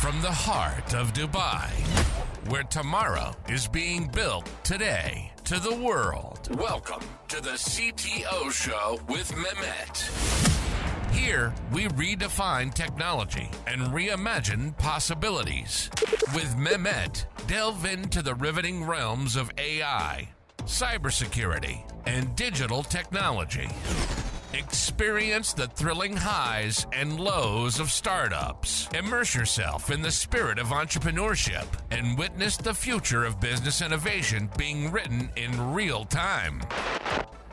from the heart of Dubai, where tomorrow is being built today, to the world. Welcome to the CTO Show with Mehmet. Here, we redefine technology and reimagine possibilities. With Mehmet, delve into the riveting realms of AI, cybersecurity, and digital technology. Experience the thrilling highs and lows of startups. Immerse yourself in the spirit of entrepreneurship and witness the future of business innovation being written in real time.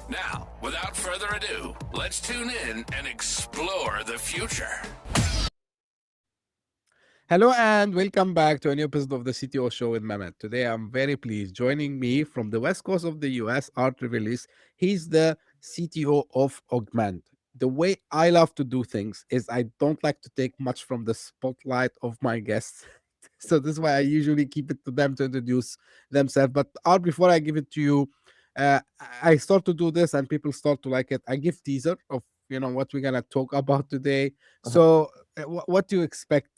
Now, without further ado, let's tune in and explore the future. Hello and welcome back to a new episode of the CTO Show with Mehmet. Today I'm very pleased. Joining me from the west coast of the US, Art Rivilis. He's the CTO of Augment. The way I love to do things is I don't like to take much from the spotlight of my guests. So this is why I usually keep it to them to introduce themselves. But Art, before I give it to you, I start to do this and people start to like it. I give teaser of what we're gonna talk about today. So what do you expect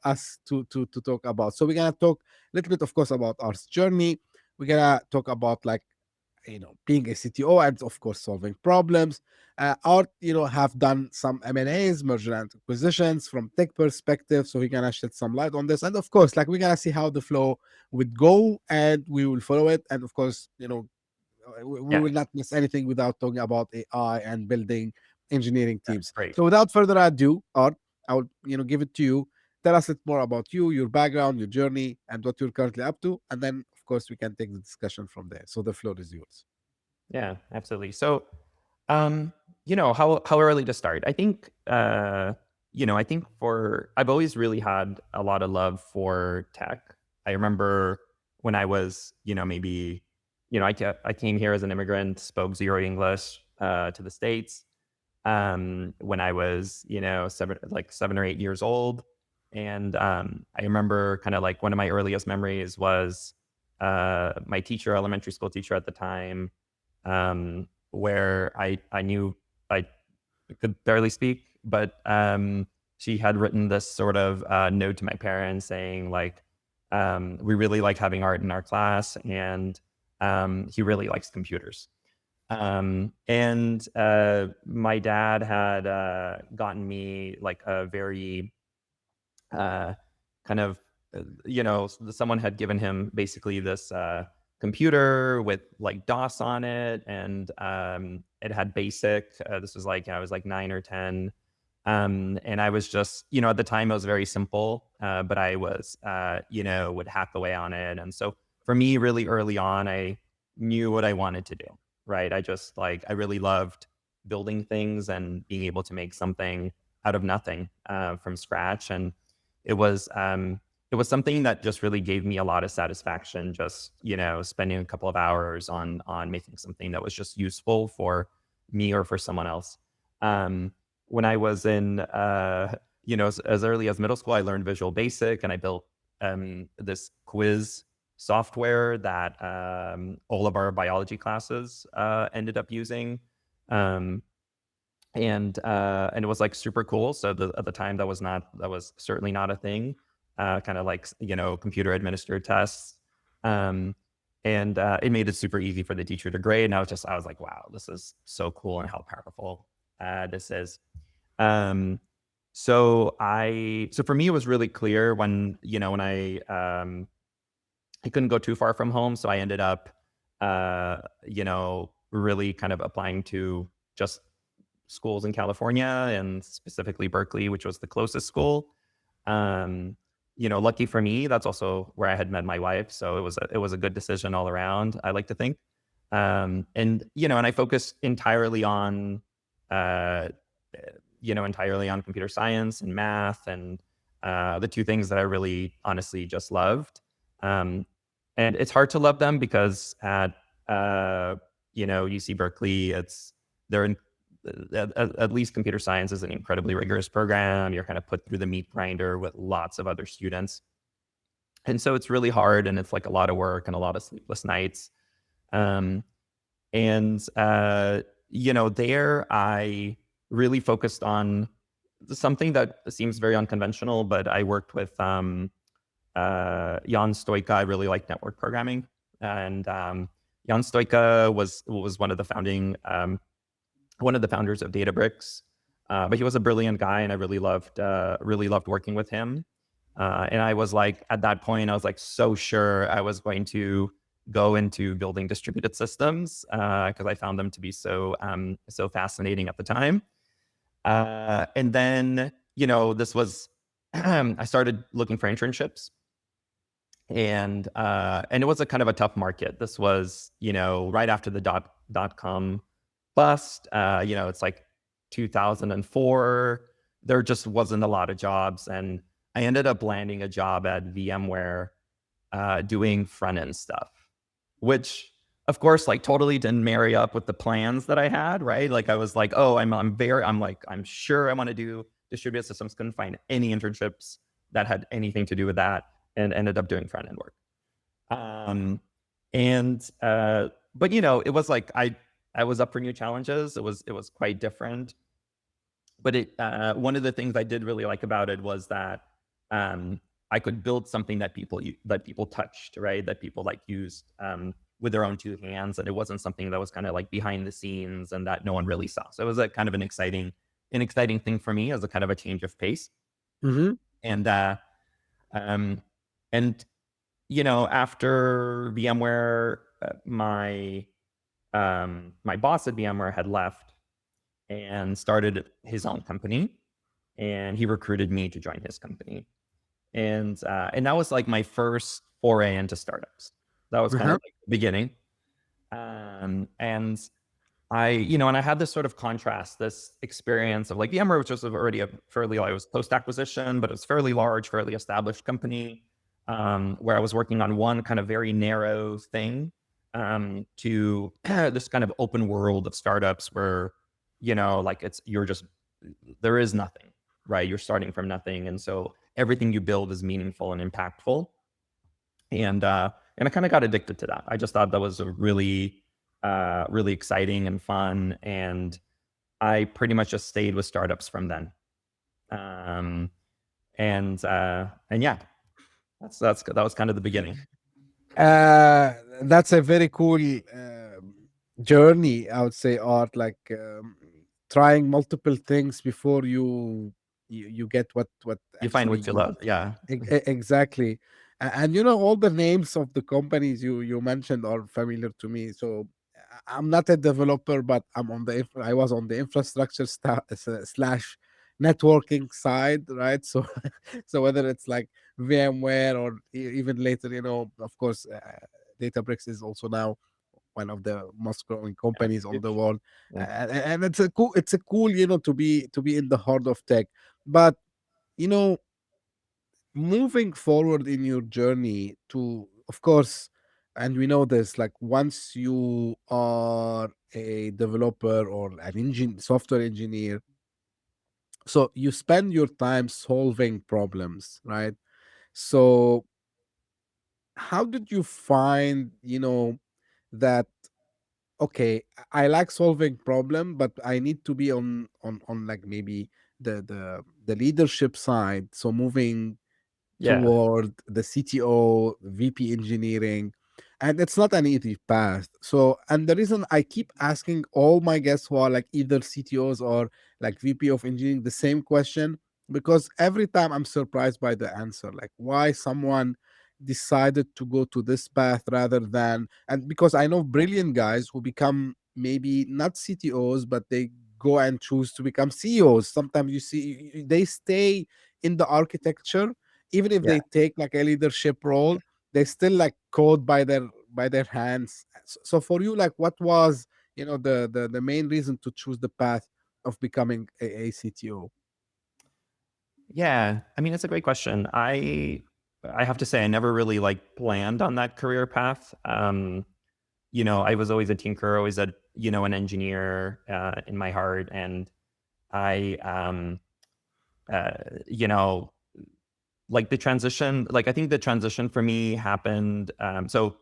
us to talk about? So we're gonna talk a little bit, of course, about our journey. We're gonna talk about being a CTO and of course solving problems. Art, have done some M&As, merger and acquisitions from tech perspective. So we're gonna shed some light on this, and of course, we're gonna see how the flow would go, and we will follow it. And of course, we will not miss anything without talking about AI and building engineering teams. Great. So without further ado, Art, I will give it to you. Tell us a bit more about you, your background, your journey, and what you're currently up to, and then of course we can take the discussion from there. So the floor is yours. Yeah, absolutely. So, how early to start? I think I've always really had a lot of love for tech. I remember when I was, I came here as an immigrant, spoke zero English to the States when I was, 7 or 8 years old. And I remember kind of like one of my earliest memories was my teacher, elementary school teacher at the time, where I knew I could barely speak, but she had written this sort of note to my parents saying like, we really like having Art in our class, and he really likes computers. And my dad had gotten me like a very someone had given him basically this computer with like DOS on it, and it had BASIC. This was I was like 9 or 10. And I was just, at the time it was very simple, but I was, would hack away on it. And so for me, really early on, I knew what I wanted to do, right? I really loved building things and being able to make something out of nothing from scratch. And it was something that just really gave me a lot of satisfaction, just, spending a couple of hours on making something that was just useful for me or for someone else. When I was in, as early as middle school, I learned Visual Basic, and I built this quiz software that all of our biology classes ended up using. And it was like super cool. So at the time that was certainly not a thing, kind of like, computer administered tests. And it made it super easy for the teacher to grade. And I was like, wow, this is so cool, and how powerful this is. So for me, it was really clear when I couldn't go too far from home. So I ended up, really kind of applying to just schools in California, and specifically Berkeley, which was the closest school. Lucky for me, that's also where I had met my wife. So it was a good decision all around, I like to think. And I focused entirely on computer science and math, and the two things that I really honestly just loved. And it's hard to love them because at UC Berkeley, at least computer science is an incredibly rigorous program. You're kind of put through the meat grinder with lots of other students. And so it's really hard, and it's like a lot of work and a lot of sleepless nights. There I really focused on something that seems very unconventional, but I worked with Jan Stoika. I really like network programming, and Jan Stoika was one of the founders of Databricks. But he was a brilliant guy, and I really loved working with him. And I was like, at that point, I was like so sure I was going to go into building distributed systems because I found them to be so fascinating at the time. And then, this was I started looking for internships, and it was a kind of a tough market. This was, right after the dot-com bust. It's like 2004. There just wasn't a lot of jobs, and I ended up landing a job at VMware doing front end stuff, which of course like totally didn't marry up with the plans that I had, right? Like I was like, oh, I'm sure I want to do distributed systems. Couldn't find any internships that had anything to do with that, and ended up doing front end work. But it was like I was up for new challenges. It was quite different. But one of the things I did really like about it was that I could build something that people touched, right? That people like used with their own two hands, and it wasn't something that was kind of like behind the scenes and that no one really saw. So it was a kind of an exciting thing for me as a kind of a change of pace. Mm-hmm. And after VMware, my boss at VMware had left and started his own company, and he recruited me to join his company. And that was like my first foray into startups. That was kind of like the beginning. And I had this sort of contrast, this experience of like VMware, which was already I was post-acquisition, but it was fairly large, fairly established company, where I was working on one kind of very narrow thing, to this kind of open world of startups where, like there is nothing, right? You're starting from nothing. And so everything you build is meaningful and impactful. And I kind of got addicted to that. I just thought that was a really exciting and fun. And I pretty much just stayed with startups from then. And yeah, that was kind of the beginning. That's a very cool journey, I would say, Art. Like trying multiple things before you get what you find what you love. Yeah, exactly. And all the names of the companies you mentioned are familiar to me. So I'm not a developer, but I was on the infrastructure slash networking side, right? So so whether it's like VMware or even later, of course, Databricks is also now one of the most growing companies on the world. Yeah. And it's a cool, to be in the heart of tech. But moving forward in your journey to, of course, and we know this, like once you are a developer or an software engineer, so you spend your time solving problems, right? So how did you find, that okay, I like solving problem, but I need to be on like maybe the leadership side, so moving Yeah. toward the CTO, VP engineering, and it's not an easy path. So, and the reason I keep asking all my guests who are like either CTOs or like VP of engineering the same question, because every time I'm surprised by the answer, like why someone decided to go to this path rather than, and because I know brilliant guys who become maybe not CTOs, but they go and choose to become CEOs. Sometimes you see they stay in the architecture even if Yeah. they take like a leadership role, they still like code by their hands. So for you, like what was the main reason to choose the path of becoming a CTO? Yeah, I mean, it's a great question. I have to say I never really like planned on that career path. I was always a tinkerer, always an engineer in my heart, and I uh, you know like the transition, like I think the transition for me happened. So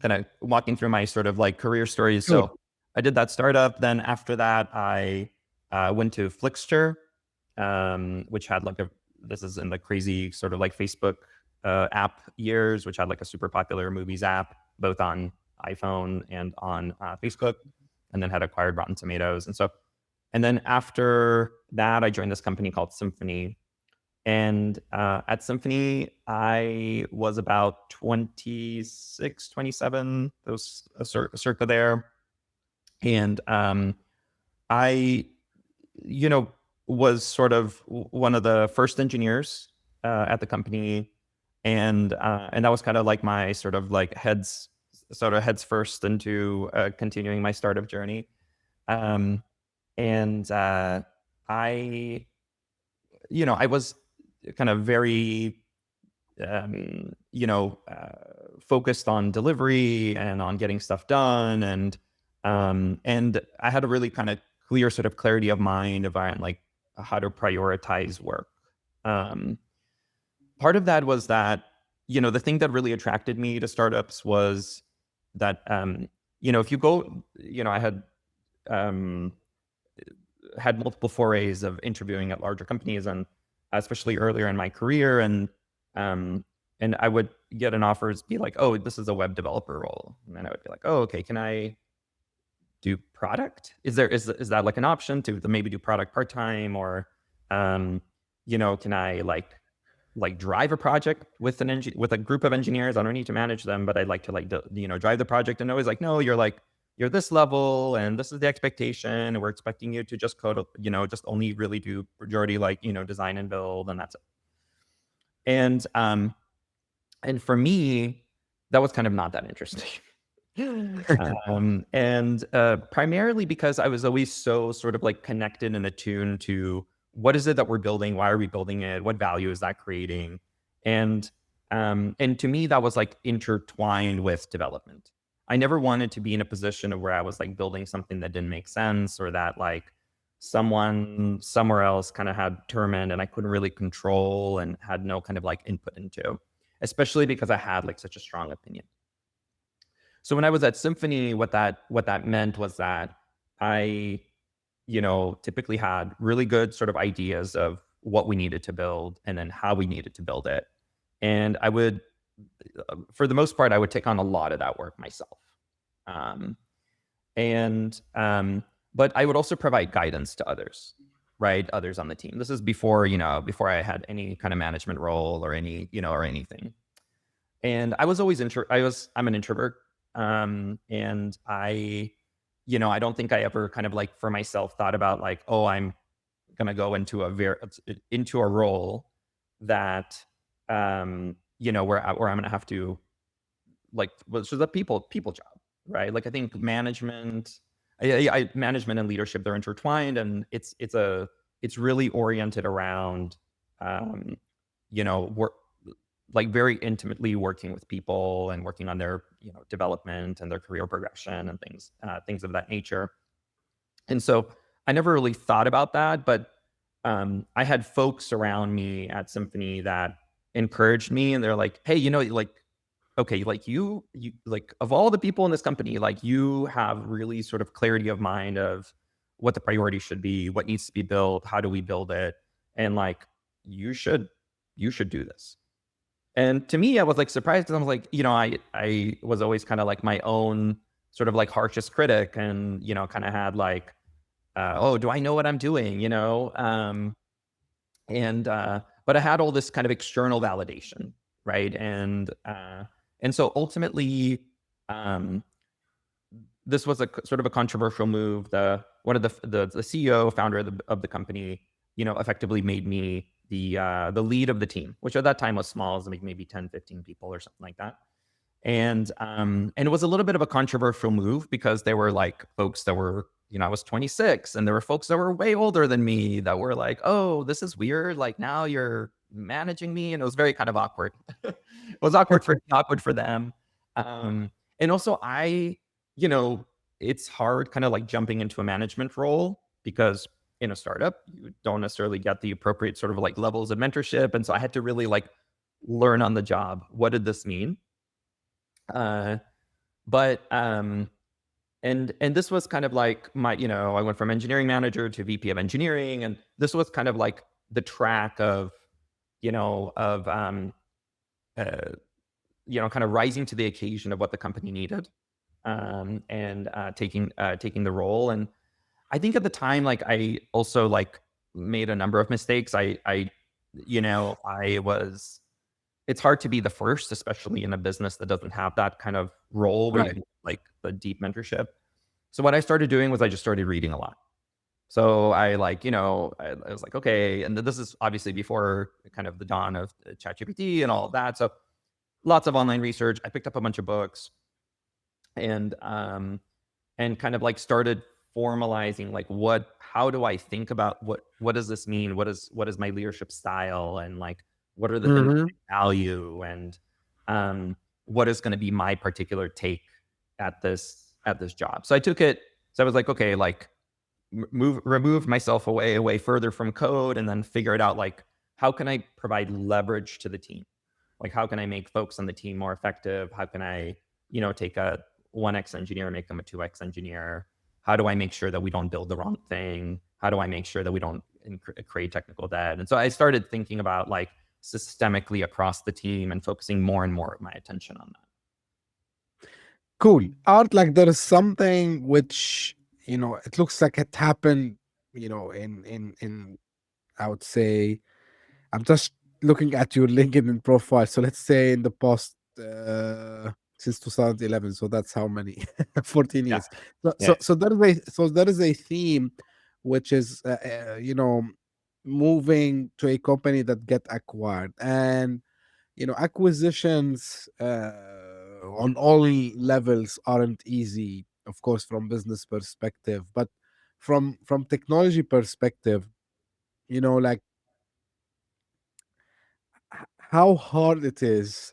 kind of walking through my sort of like career stories. Sure. So I did that startup. Then after that, I went to Flixster. which had like this is in the crazy sort of like Facebook app years, which had like a super popular movies app, both on iPhone and on Facebook, and then had acquired Rotten Tomatoes. And then after that, I joined this company called Symphony. And at Symphony, I was about 26, 27, those circa there. And I, was sort of one of the first engineers at the company. And that was kind of like my sort of like heads first into continuing my startup journey. And I was kind of very, focused on delivery and on getting stuff done. And I had a really kind of clear sort of clarity of mind about like how to prioritize work. Part of that was that, the thing that really attracted me to startups was that, if you go, I had multiple forays of interviewing at larger companies, and especially earlier in my career, and I would get an offer be like, oh, this is a web developer role, and then I would be like, oh, okay, can I do product? Is that like an option to maybe do product part-time, or can I like drive a project with with a group of engineers? I don't need to manage them, but I'd like to drive the project. And always like, no, you're this level and this is the expectation, and we're expecting you to just code, just only really do majority design and build, and that's it. And for me, that was kind of not that interesting. And primarily because I was always so sort of like connected and attuned to what is it that we're building, why are we building it, what value is that creating, and to me that was like intertwined with development. I never wanted to be in a position of where I was like building something that didn't make sense, or that like someone somewhere else kind of had determined and I couldn't really control and had no kind of like input into, especially because I had like such a strong opinion. So when I was at Symphony, what that meant was that I, typically had really good sort of ideas of what we needed to build and then how we needed to build it. And I would, for the most part, I would take on a lot of that work myself. But I would also provide guidance to others, right? Others on the team. This is before I had any kind of management role or or anything. And I was always I'm an introvert. And I don't think I ever kind of like for myself thought about like, oh, I'm going to go into a role that, where I'm going to have to like, which is a people job, right? Like I think management and leadership, they're intertwined, and it's really oriented around, work, like very intimately working with people and working on their development and their career progression and things of that nature. And so I never really thought about that, but I had folks around me at Symphony that encouraged me, and they're like, hey, like, okay, like you like of all the people in this company, like you have really sort of clarity of mind of what the priority should be, what needs to be built, how do we build it, and like you should do this. And to me, I was like surprised, because I was like, I was always kind of like my own sort of like harshest critic, and kind of had like, oh, do I know what I'm doing? But I had all this kind of external validation, right? And so ultimately, this was a sort of a controversial move. One of the CEO, founder of the company, effectively made me the lead of the team, which at that time was small, as maybe 10, 15 people or something like that. And it was a little bit of a controversial move, because there were like folks that were, I was 26, and there were folks that were way older than me that were like, oh, this is weird. Like now you're managing me. And it was very kind of awkward. It was awkward for them. And also it's hard kind of like jumping into a management role, because in a startup, you don't necessarily get the appropriate sort of like levels of mentorship. And so I had to really like learn on the job. What did this mean? But And this was kind of like my, I went from engineering manager to VP of engineering, and this was kind of like the track of, of uh, kind of rising to the occasion of what the company needed, and taking the role. And I think at the time, like I also like made a number of mistakes. I was. It's hard to be the first, especially in a business that doesn't have that kind of role where you Right. can like the deep mentorship. So what I started doing was I just started reading a lot. So I like, I was like, okay, and this is obviously before kind of the dawn of ChatGPT and all of that. So lots of online research. I picked up a bunch of books, and kind of like started formalizing like how do I think about what does this mean? What is my leadership style, and like what are the things Mm-hmm. I value, and what is going to be my particular take at this job. So I took it. So I was like, okay, like remove myself away further from code, and then figure it out, like how can I provide leverage to the team? Like how can I make folks on the team more effective? How can I, take a 1x engineer and make them a 2x engineer? How do I make sure that we don't build the wrong thing? How do I make sure that we don't create technical debt? And so I started thinking about like systemically across the team and focusing more and more of my attention on that. Cool. Art, like there is something which, it looks like it happened, in I would say, I'm just looking at your LinkedIn profile. So let's say in the past, since 2011. So that's how many? 14 Yeah. years. So, Yeah. so, so there is a theme, which is, moving to a company that get acquired, and acquisitions on all levels aren't easy, of course, from business perspective, but from technology perspective, like how hard it is,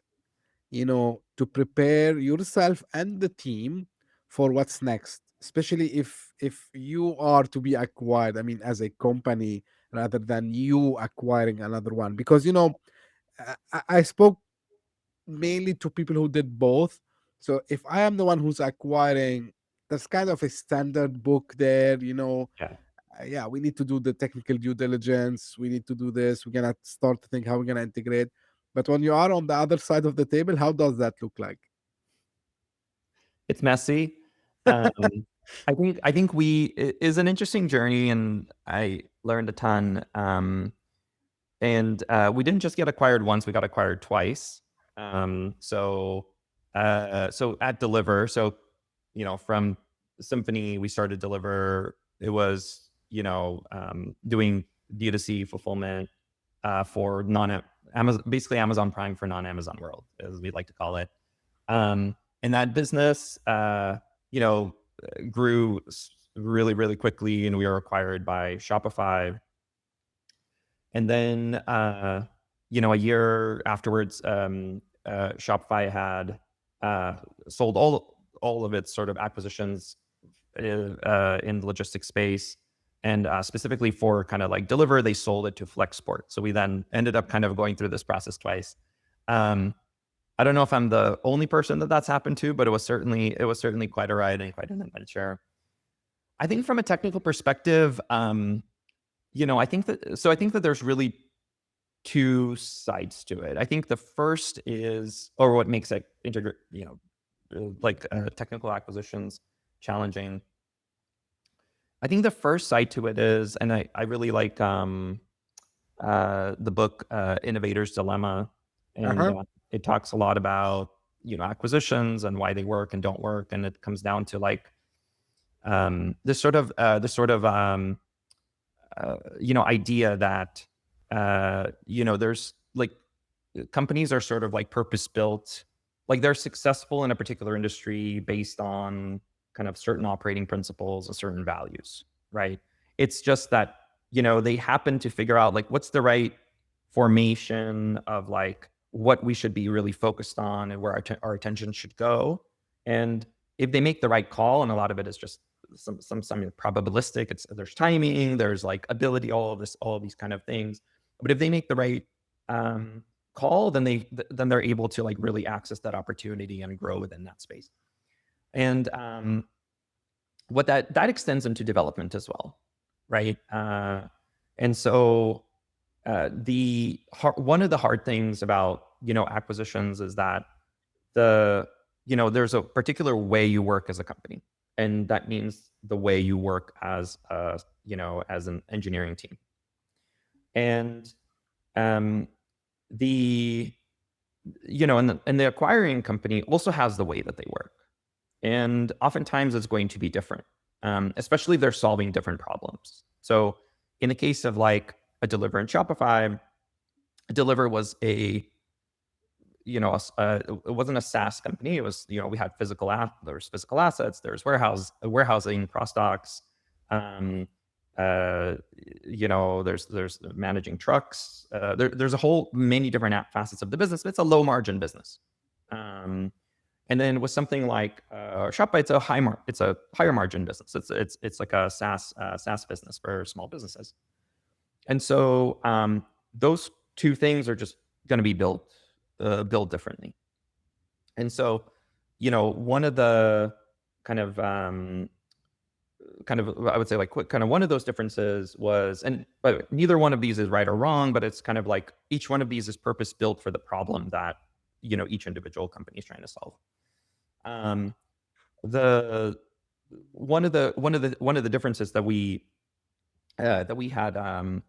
to prepare yourself and the team for what's next, especially if you are to be acquired, I mean, as a company, rather than you acquiring another one. Because I spoke mainly to people who did both. So if I am the one who's acquiring, there's kind of a standard book there, Yeah. yeah, we need to do the technical due diligence. We need to do this. We're gonna start to think how we're gonna integrate. But when you are on the other side of the table, how does that look like? It's messy. Um, I think it is an interesting journey, and I learned a ton. And we didn't just get acquired once; we got acquired twice. So at Deliver, so from Symphony, we started Deliver. It was doing D2C fulfillment for Amazon, basically Amazon Prime for non-Amazon world, as we like to call it. Um, and that business, you know, grew really, really quickly, and we were acquired by Shopify. And then, a year afterwards, Shopify had sold all of its sort of acquisitions in the logistics space, and specifically for kind of like Deliver, they sold it to Flexport. So we then ended up kind of going through this process twice. Um, I don't know if I'm the only person that's happened to, but it was certainly quite a ride and quite an adventure. I think from a technical perspective, I think that there's really two sides to it. I think the first is, or what makes it technical acquisitions challenging. I think the first side to it is, and I really like the book Innovator's Dilemma, and Uh-huh. it talks a lot about acquisitions and why they work and don't work, and it comes down to like this idea that there's like companies are sort of like purpose built, like they're successful in a particular industry based on kind of certain operating principles and certain values, right? It's just that they happen to figure out like what's the right formation of like what we should be really focused on and where our attention should go. And if they make the right call, and a lot of it is just some probabilistic, there's timing, there's like ability, all of these kind of things. But if they make the right call, then they're able to like really access that opportunity and grow within that space. And what that extends into development as well, right? And so one of the hard things about acquisitions is that there's a particular way you work as a company, and that means the way you work as as an engineering team. And the and the acquiring company also has the way that they work, and oftentimes it's going to be different, especially if they're solving different problems. So in the case of like a Deliver and Shopify, Deliver was it wasn't a SaaS company. It was, we had there's physical assets, there's warehousing, cross docks, there's managing trucks. There's a whole many different facets of the business, but it's a low margin business. And then with something like Shopify, it's a higher margin business. It's like a SaaS business for small businesses. And so those two things are just going to be built differently. And so, one of the kind of I would say like one of those differences was, and by the way, neither one of these is right or wrong, but it's kind of like each one of these is purpose built for the problem that each individual company is trying to solve. One of the differences that we had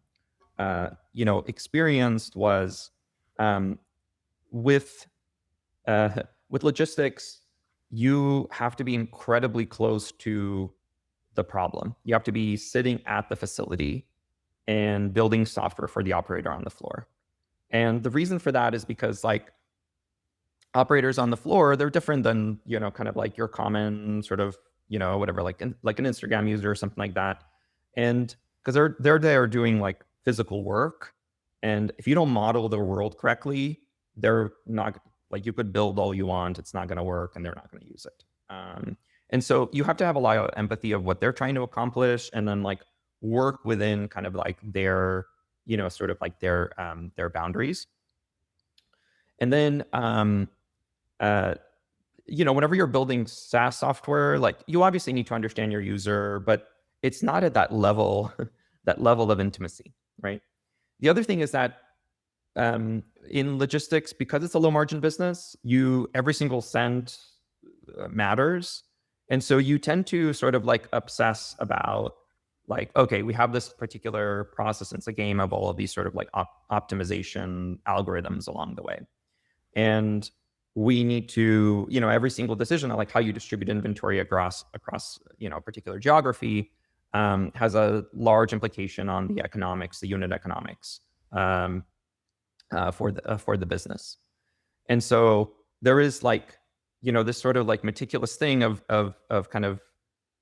experienced was with logistics, you have to be incredibly close to the problem. You have to be sitting at the facility and building software for the operator on the floor. And the reason for that is because like operators on the floor, they're different than, kind of like your common sort of, whatever, like an Instagram user or something like that. And because they're there doing like physical work. And if you don't model the world correctly, they're not, like, you could build all you want, it's not going to work, and they're not going to use it. And so you have to have a lot of empathy of what they're trying to accomplish, and then like work within kind of like their, sort of like their boundaries. And then, whenever you're building SaaS software, like you obviously need to understand your user, but it's not at that level, that level of intimacy, right? The other thing is that in logistics, because it's a low margin business, every single cent matters. And so you tend to sort of like obsess about like, okay, we have this particular process. And it's a game of all of these sort of like optimization algorithms along the way. And we need to, every single decision on like how you distribute inventory across, a particular geography has a large implication on the economics, the unit economics for the business. And so there is like, this sort of like meticulous thing of kind of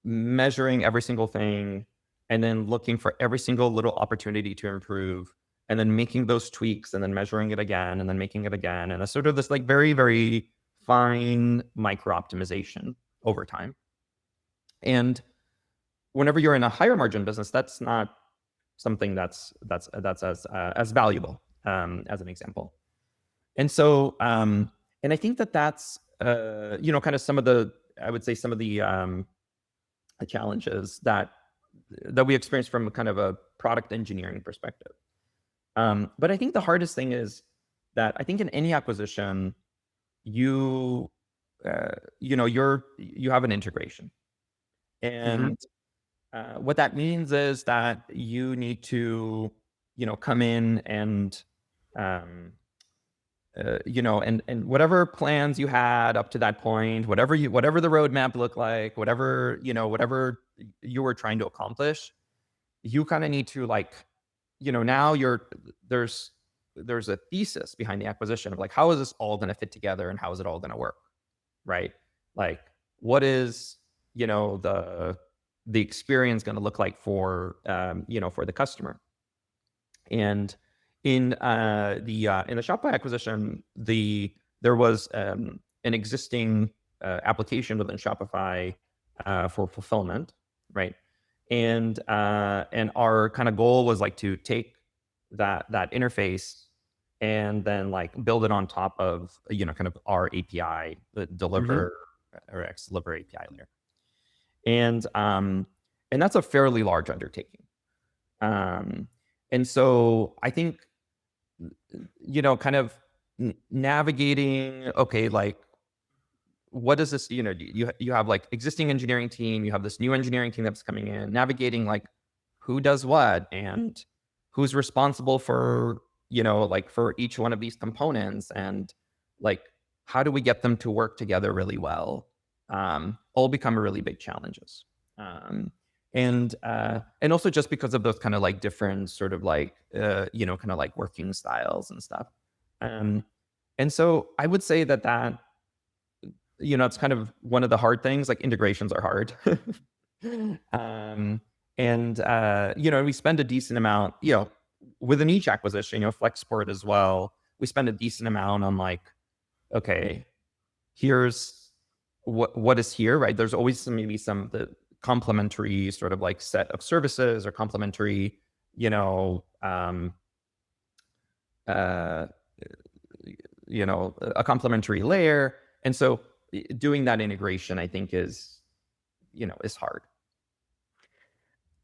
measuring every single thing and then looking for every single little opportunity to improve and then making those tweaks and then measuring it again and then making it again. And a sort of this like very, very fine micro optimization over time. And whenever you're in a higher margin business, that's not something that's as valuable as an example. And so, and I think that's kind of some of the challenges that we experience from kind of a product engineering perspective. But I think the hardest thing is that I think in any acquisition, you have an integration, and what that means is that you need to come in and and whatever plans you had up to that point, whatever the roadmap looked like, whatever you were trying to accomplish, you kind of need to like, now there's a thesis behind the acquisition of like, how is this all going to fit together and how is it all going to work, right? Like, what is the experience going to look like for for the customer? And in the Shopify acquisition, there was an existing application within Shopify for fulfillment, right? And our kind of goal was like to take that interface and then like build it on top of kind of our API, the Deliver or X Deliver API layer. and that's a fairly large undertaking. And so I think, kind of navigating, okay, like, what is this, you have like existing engineering team, you have this new engineering team that's coming in, navigating like who does what and who's responsible for, like for each one of these components, and like, how do we get them to work together really well, all become really big challenges. And also just because of those kind of like different sort of like, kind of like working styles and stuff. And so I would say that it's kind of one of the hard things. Like, integrations are hard. And we spend a decent amount, within each acquisition, Flexport as well, we spend a decent amount on like, okay, here's what is here, right? There's always maybe the complementary sort of like set of services, or complementary, a complementary layer. And so doing that integration, I think, is hard.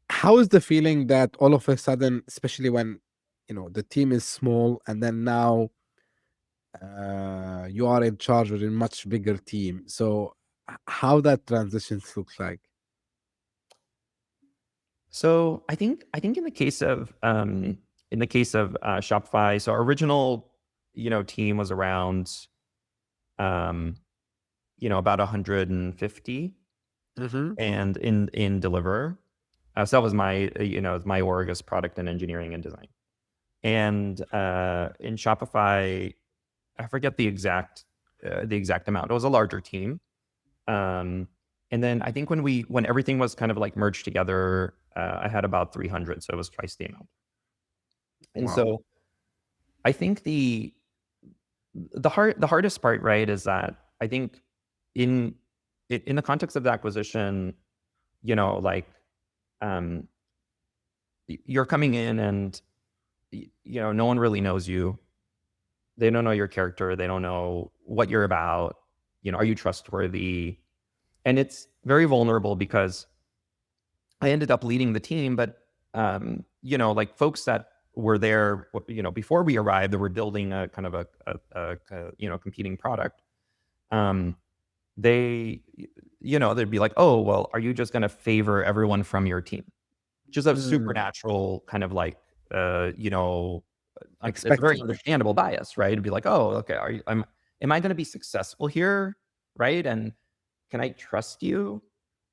How is the feeling that all of a sudden, especially when the team is small, and then now you are in charge of a much bigger team? So how that transition looks like? So I think in the case of Shopify, so our original team was around about 150, and in Deliver. So that was my org as product and engineering and design. And in Shopify, I forget the exact amount. It was a larger team. And then I think when everything was kind of like merged together, I had about 300, so it was twice the amount. And so I think the hardest part, right, is that I think in the context of the acquisition, like, you're coming in and no one really knows you. They don't know your character. They don't know what you're about. Are you trustworthy? And it's very vulnerable, because I ended up leading the team, but like folks that were there, before we arrived, that were building a kind of a competing product. They'd be like, oh, well, are you just going to favor everyone from your team? Which is a supernatural kind of like, it's a very understandable bias, right? It'd be like, oh, okay, am I going to be successful here, right? And can I trust you?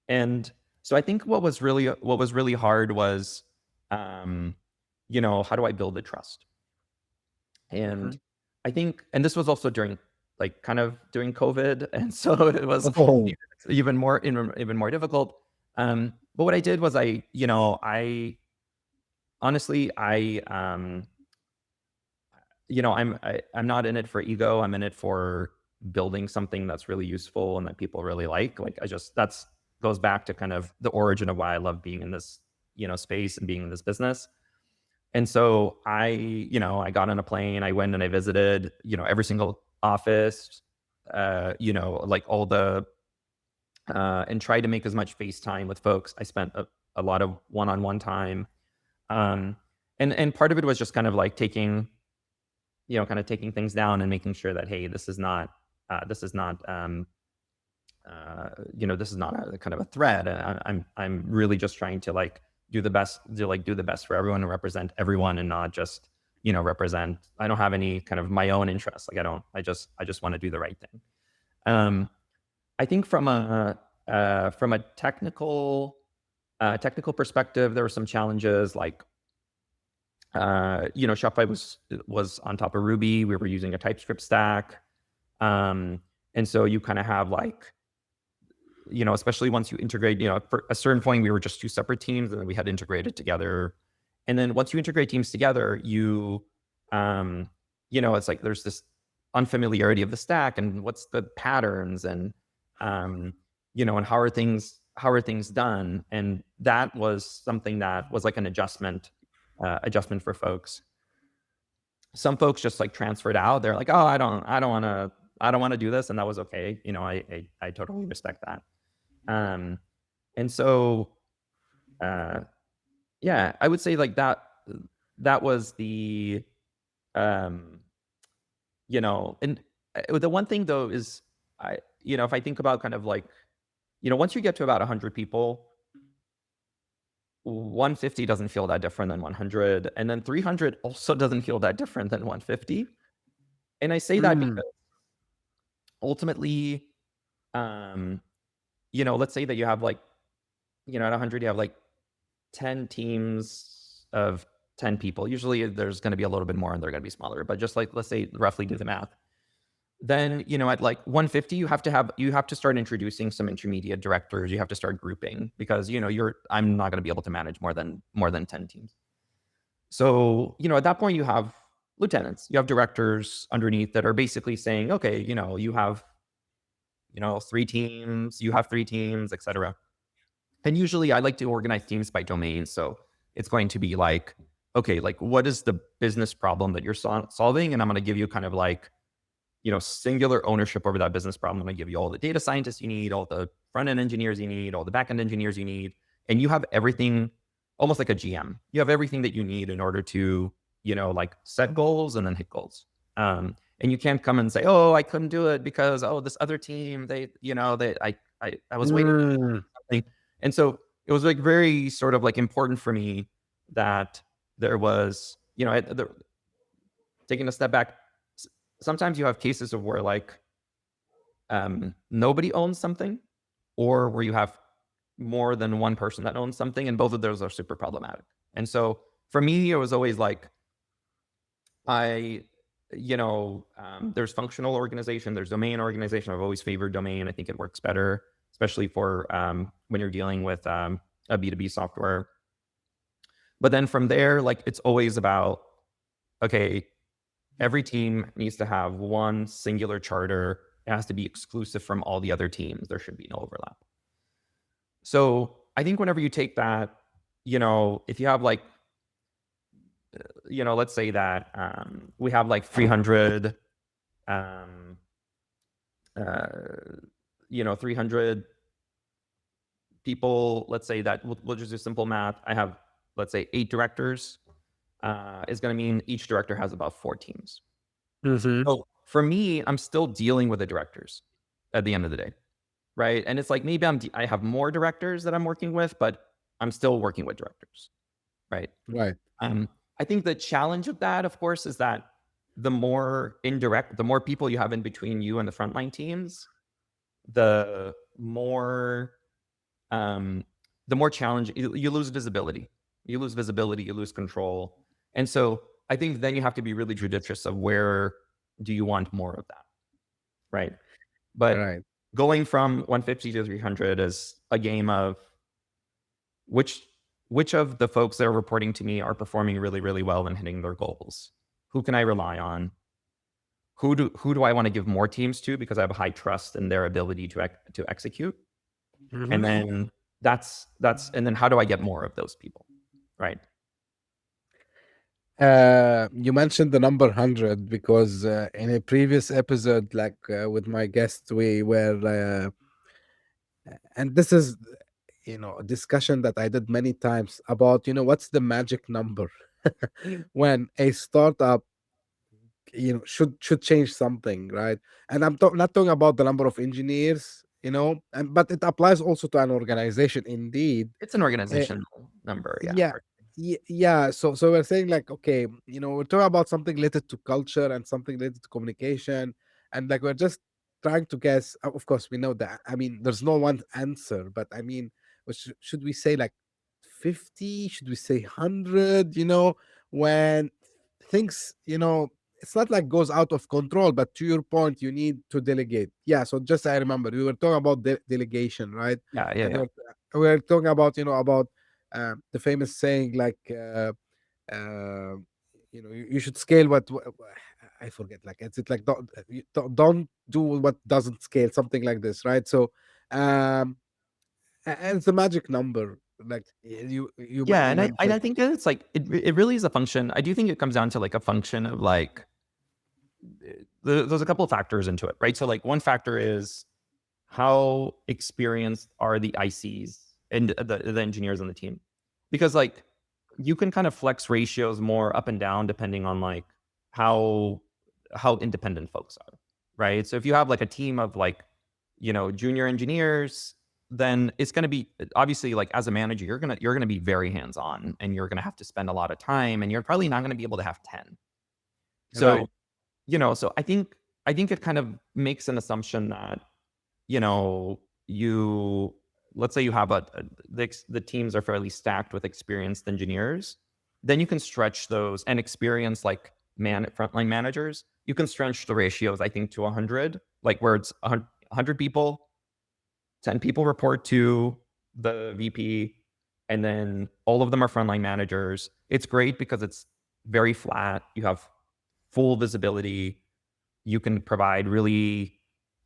And so I think what was really hard was, how do I build the trust? And I think, and this was also during COVID, and so it was even more difficult. But what I did was I'm not in it for ego. I'm in it for building something that's really useful and that people really like. Like, that's goes back to kind of the origin of why I love being in this, space and being in this business. And so I got on a plane, I went and I visited, every single office, like all the, and tried to make as much FaceTime with folks. I spent a lot of one-on-one time. And part of it was just kind of like taking things down and making sure that, hey, this is not this is not a kind of a threat. I'm really just trying to do the best for everyone and represent everyone, and not just represent. I don't have any kind of my own interests. I just want to do the right thing. I think from a technical perspective, there were some challenges. Like, Shopify was on top of Ruby. We were using a TypeScript stack. And so you kind of have especially once you integrate, for a certain point, we were just two separate teams, and then we had integrated together. And then once you integrate teams together, it's like there's this unfamiliarity of the stack, and what's the patterns, and and how are things done. And that was something that was like an adjustment for folks. Some folks just transferred out. They're like, oh, I don't want to do this, and that was okay. I totally respect that. And so, yeah, I would say like that was the, and the one thing though is if I think about kind of like, once you get to about 100 people, 150 doesn't feel that different than 100. And then 300 also doesn't feel that different than 150. And I say that because ultimately, let's say that you have like, at 100, you have like 10 teams of 10 people. Usually there's going to be a little bit more and they're going to be smaller, but just like, let's say roughly do the math. Then, at like 150, you have to start introducing some intermediate directors. You have to start grouping because, I'm not going to be able to manage more than 10 teams. So, at that point you have lieutenants, you have directors underneath that are basically saying, okay, you have, 3 teams, you have 3 teams, etc. And usually I like to organize teams by domain. So it's going to be like, okay, like what is the business problem that you're solving? And I'm going to give you kind of like, singular ownership over that business problem. I'm going to give you all the data scientists you need, all the front-end engineers you need, all the back-end engineers you need. And you have everything, almost like a GM. You have everything that you need in order to, like set goals and then hit goals. And you can't come and say, oh, I couldn't do it because, this other team, I was waiting for something. And so it was like very sort of like important for me that there was, taking a step back, sometimes you have cases of where like nobody owns something, or where you have more than one person that owns something, and both of those are super problematic. And so for me, it was always like, there's functional organization, there's domain organization. I've always favored domain. I think it works better, especially for when you're dealing with a B2B software. But then from there, like it's always about, okay, every team needs to have one singular charter. It has to be exclusive from all the other teams. There should be no overlap. So I think whenever you take that, if you have like, let's say that we have like 300, 300 people, let's say that we'll just do simple math. I have, let's say 8 directors, is going to mean each director has about 4 teams. So for me, I'm still dealing with the directors at the end of the day, right? And it's like, maybe I have more directors that I'm working with, but I'm still working with directors, right? Right. I think the challenge of that, of course, is that the more people you have in between you and the frontline teams, the more challenge, you lose visibility. You lose control. And so I think then you have to be really judicious of where do you want more of that, right? But going from 150 to 300 is a game of which of the folks that are reporting to me are performing really, really well and hitting their goals. Who can I rely on? Who do I want to give more teams to because I have a high trust in their ability to execute? And then and then how do I get more of those people, right? You mentioned the number 100 because in a previous episode, like with my guest, we were, and this is, a discussion that I did many times about, what's the magic number when a startup, should change something, right? And I'm not talking about the number of engineers, but it applies also to an organization. Indeed, It's an organizational number, yeah. Yeah, so we're saying like, okay, we're talking about something related to culture and something related to communication, and like we're just trying to guess. Of course, we know that. I mean, there's no one answer, but I mean, should we say like 50? Should we say 100? When things, it's not like goes out of control, but to your point, you need to delegate. Yeah. So just I remember we were talking about delegation, right? And we were talking about about the famous saying like you should scale what I forget, like it's like don't do what doesn't scale, something like this, right? So and it's a magic number, like you And I mentioned. think that it's like it really is a function. I do think it comes down to like a function of like there's a couple of factors into it, right? So like one factor is how experienced are the ICs and the engineers on the team, because like you can kind of flex ratios more up and down depending on like how independent folks are, right? So if you have like a team of like, junior engineers, then it's going to be obviously like as a manager, you're going to be very hands-on, and you're going to have to spend a lot of time, and you're probably not going to be able to have 10. So, Right. So I think it kind of makes an assumption that, you let's say you have the teams are fairly stacked with experienced engineers, then you can stretch those, and experience like frontline managers. You can stretch the ratios, I think, to 100, like where it's 100 people, 10 people report to the VP, and then all of them are frontline managers. It's great because it's very flat. You have full visibility. You can provide really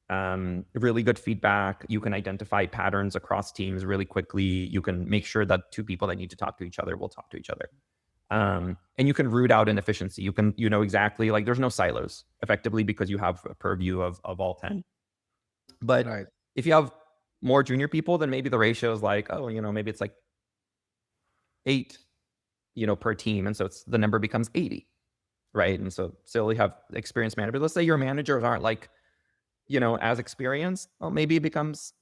good feedback. You can identify patterns across teams really quickly. You can make sure that two people that need to talk to each other will talk to each other. And you can root out inefficiency. You can, exactly, like there's no silos effectively because you have a purview of all 10. But Right. if you have more junior people, then maybe the ratio is like, maybe it's like 8, per team. And so the number becomes 80, right? And so still you have experienced managers. Let's say your managers aren't like, as experienced. Well, maybe it becomes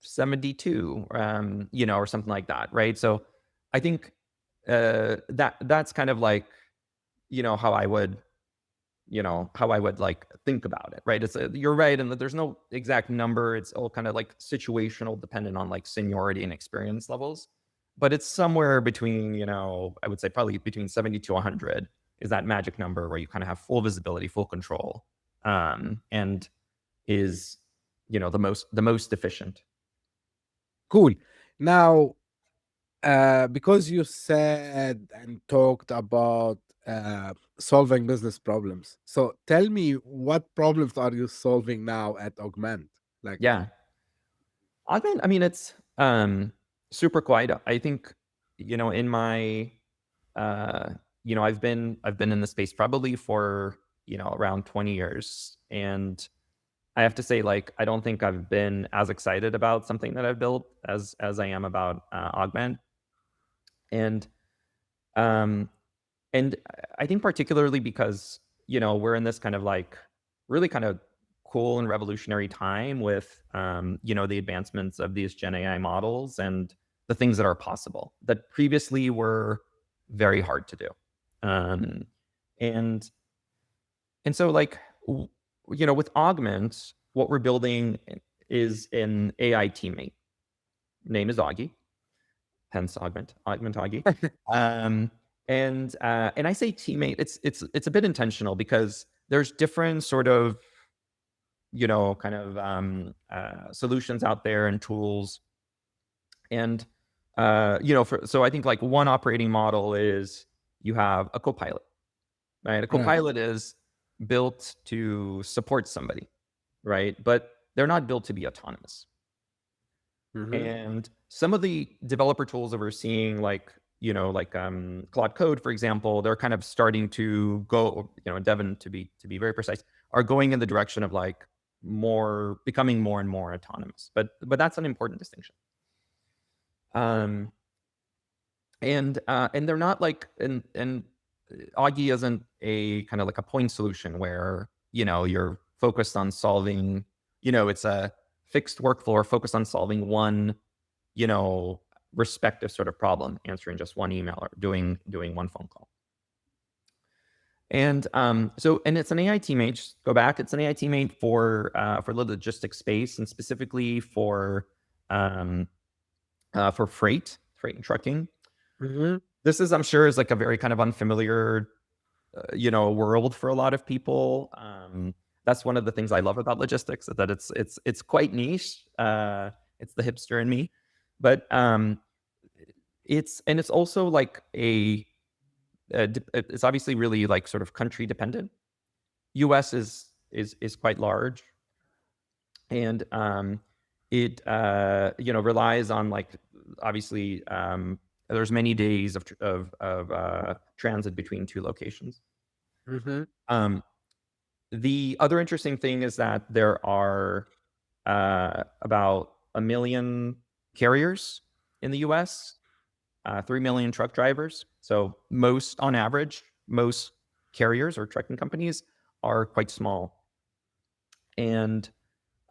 72, or something like that, right? So I think that's kind of like, how I would, like think about it, right? You're right, and there's no exact number. It's all kind of like situational, dependent on like seniority and experience levels. But it's somewhere between, I would say probably between 70 to 100 is that magic number where you kind of have full visibility, full control, and is, the most efficient. Cool. Now, because you said and talked about solving business problems, so tell me, what problems are you solving now at Augment? Like, Yeah. Augment, I mean, it's super quiet. I think, in my I've been in the space probably for, around 20 years. And I have to say, like, I don't think I've been as excited about something that I've built as I am about Augment. And um and I think particularly because, we're in this kind of like really kind of cool and revolutionary time with the advancements of these Gen AI models and the things that are possible that previously were very hard to do. Um, and so like with Augment, what we're building is an AI teammate. Name is Augie, hence Augment Augie. And I say teammate, it's a bit intentional because there's different sort of kind of solutions out there and tools. And so I think like one operating model is you have a copilot, right? A copilot is built to support somebody, right? But they're not built to be autonomous. And some of the developer tools that we're seeing, like Claude Code, for example, they're kind of starting to go, Devin, to be very precise, are going in the direction of like becoming more and more autonomous. But that's an important distinction. And they're not like, and Augie isn't a kind of like a point solution where you're focused on solving, it's a fixed workflow or focused on solving one respective sort of problem, answering just one email or doing one phone call. And so and it's an AI teammate. Just go back. It's an AI teammate for the logistics space, and specifically for freight and trucking. This is, I'm sure, is like a very kind of unfamiliar world for a lot of people. That's one of the things I love about logistics, is that it's quite niche. It's the hipster in me, but it's also like it's obviously really like sort of country dependent. US is quite large, and it relies on like obviously there's many days of transit between two locations. The other interesting thing is that there are about 1 million carriers in the US, 3 million truck drivers. So on average, most carriers or trucking companies are quite small. And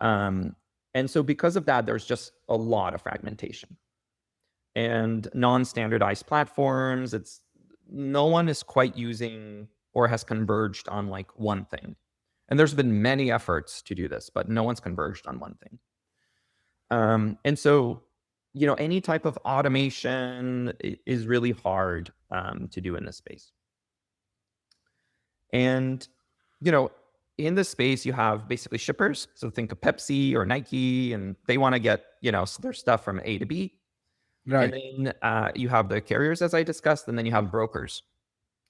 so because of that, there's just a lot of fragmentation and non-standardized platforms. No one is quite using or has converged on like one thing. And there's been many efforts to do this, but no one's converged on one thing. And so, any type of automation is really hard to do in this space. And, in this space, you have basically shippers. So think of Pepsi or Nike, and they want to get, their stuff from A to B. Right. And then you have the carriers, as I discussed, and then you have brokers,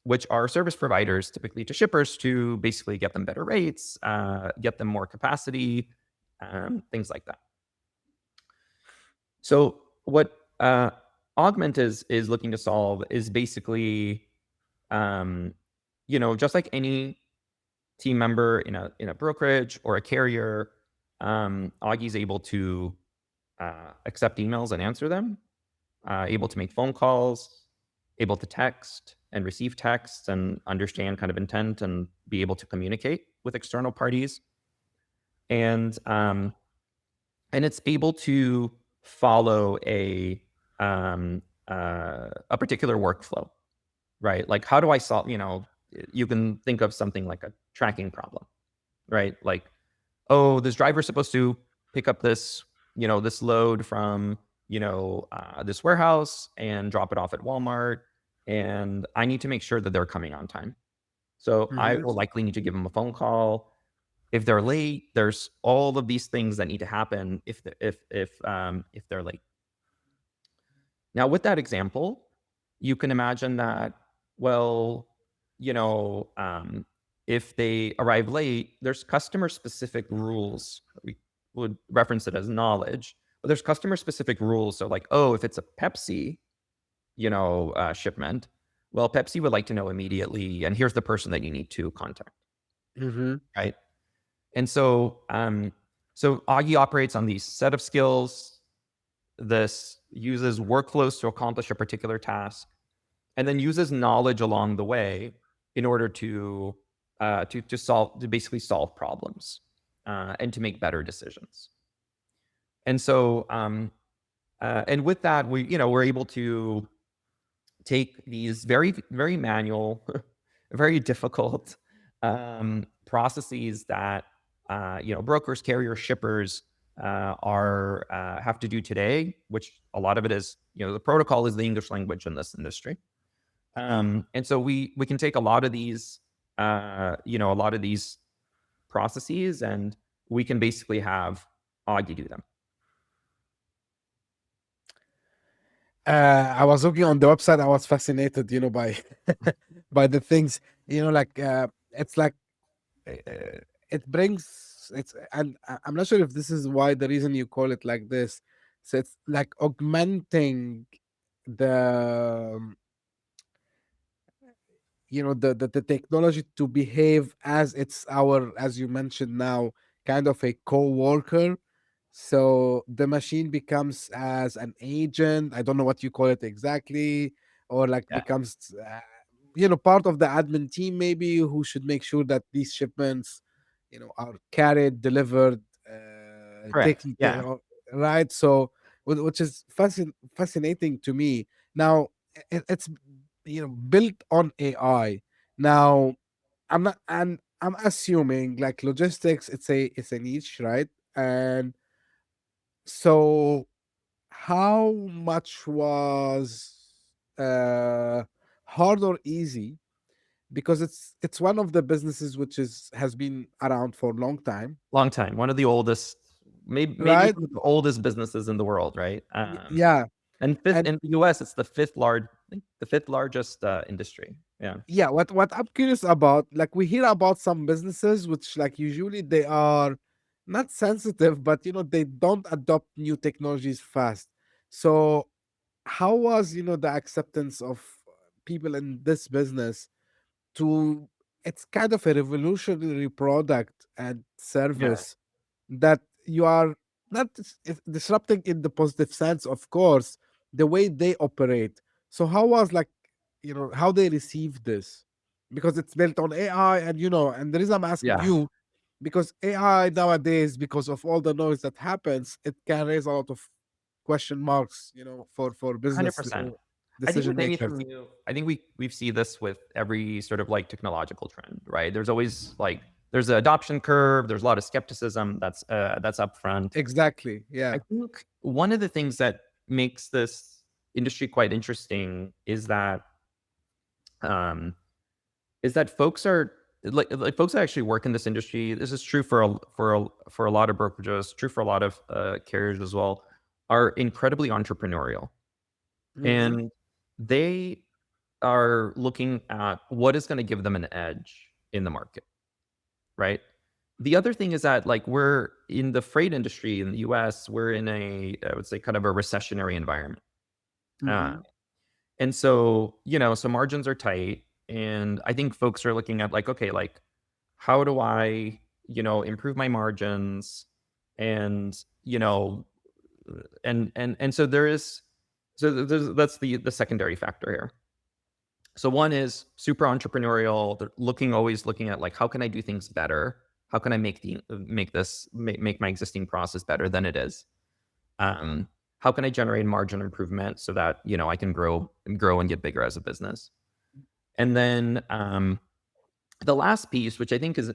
which are service providers typically to shippers to basically get them better rates, get them more capacity, things like that. So what Augment is looking to solve is basically, just like any team member in a brokerage or a carrier, Augie is able to accept emails and answer them, able to make phone calls, able to text and receive texts and understand kind of intent and be able to communicate with external parties. And it's able to follow a particular workflow, right? Like, how do I solve, you can think of something like a tracking problem, right? Like, oh, this driver's supposed to pick up this, this load from, this warehouse and drop it off at Walmart. And I need to make sure that they're coming on time. So I will likely need to give them a phone call. If they're late, there's all of these things that need to happen if they're late. Now, with that example, you can imagine that, well, if they arrive late, there's customer-specific rules. We would reference it as knowledge, but there's customer-specific rules. So like, oh, if it's a Pepsi, shipment, well, Pepsi would like to know immediately, and here's the person that you need to contact, right? And so, Augie operates on these set of skills. This uses workflows to accomplish a particular task, and then uses knowledge along the way in order to basically solve problems and to make better decisions. And so, and with that, we're able to take these very, very manual, very difficult processes that brokers, carriers, shippers have to do today, which a lot of it is, the protocol is the English language in this industry. And so we can take a lot of these processes, and we can basically have Augie do them. I was looking on the website. I was fascinated, by by the things, it's like it brings it's, and I'm not sure if this is why the reason you call it like this. So it's like augmenting the the technology to behave as as you mentioned now, kind of a co-worker. So the machine becomes as an agent. I don't know what you call it exactly, or like Yeah. becomes part of the admin team maybe, who should make sure that these shipments are carried, delivered, Correct. taken Yeah. care of, right? So which is fascinating to me. Now it's built on AI. Now I'm assuming like logistics, it's a niche, right? And so how much was uh hard or easy, because it's one of the businesses which has been around for a long time, Long time. One of the oldest, maybe right? one of the oldest businesses in the world, right? Yeah. And in the US, it's the fifth largest industry. Yeah. Yeah, what I'm curious about, like we hear about some businesses which like usually they are not sensitive, but they don't adopt new technologies fast. So how was the acceptance of people in this business to, it's kind of a revolutionary product and Yeah. service that you are not disrupting in the positive sense, of course, the way they operate. So how was like, how they received this? Because it's built on AI, and and the reason I'm asking Yeah, you, because AI nowadays, because of all the noise that happens, it can raise a lot of question marks, for business 100%. I think decision with makers. anything new, I think we see this with every sort of like technological trend, right? There's always like there's an adoption curve. There's a lot of skepticism that's upfront. Exactly. I Yeah. think one of the things that makes this industry quite interesting um, is that folks are like folks that actually work in this industry. This is true for a lot of brokerages, true for a lot of carriers as well. Are incredibly entrepreneurial, Hmm. and they are looking at what is going to give them an edge in the market, right? The other thing is that like we're in the freight industry in the US, we're in I would say kind of a recessionary environment. Uh, Hmm. and so, so margins are tight. And I think folks are looking at like, okay, like how do I, improve my margins? And, and so that's the secondary factor here. So one is super entrepreneurial. They're always looking at like, how can I do things better? How can I make my existing process better than it is? Um, how can I generate margin improvement so that I can grow and get bigger as a business? And then the last piece, which I think is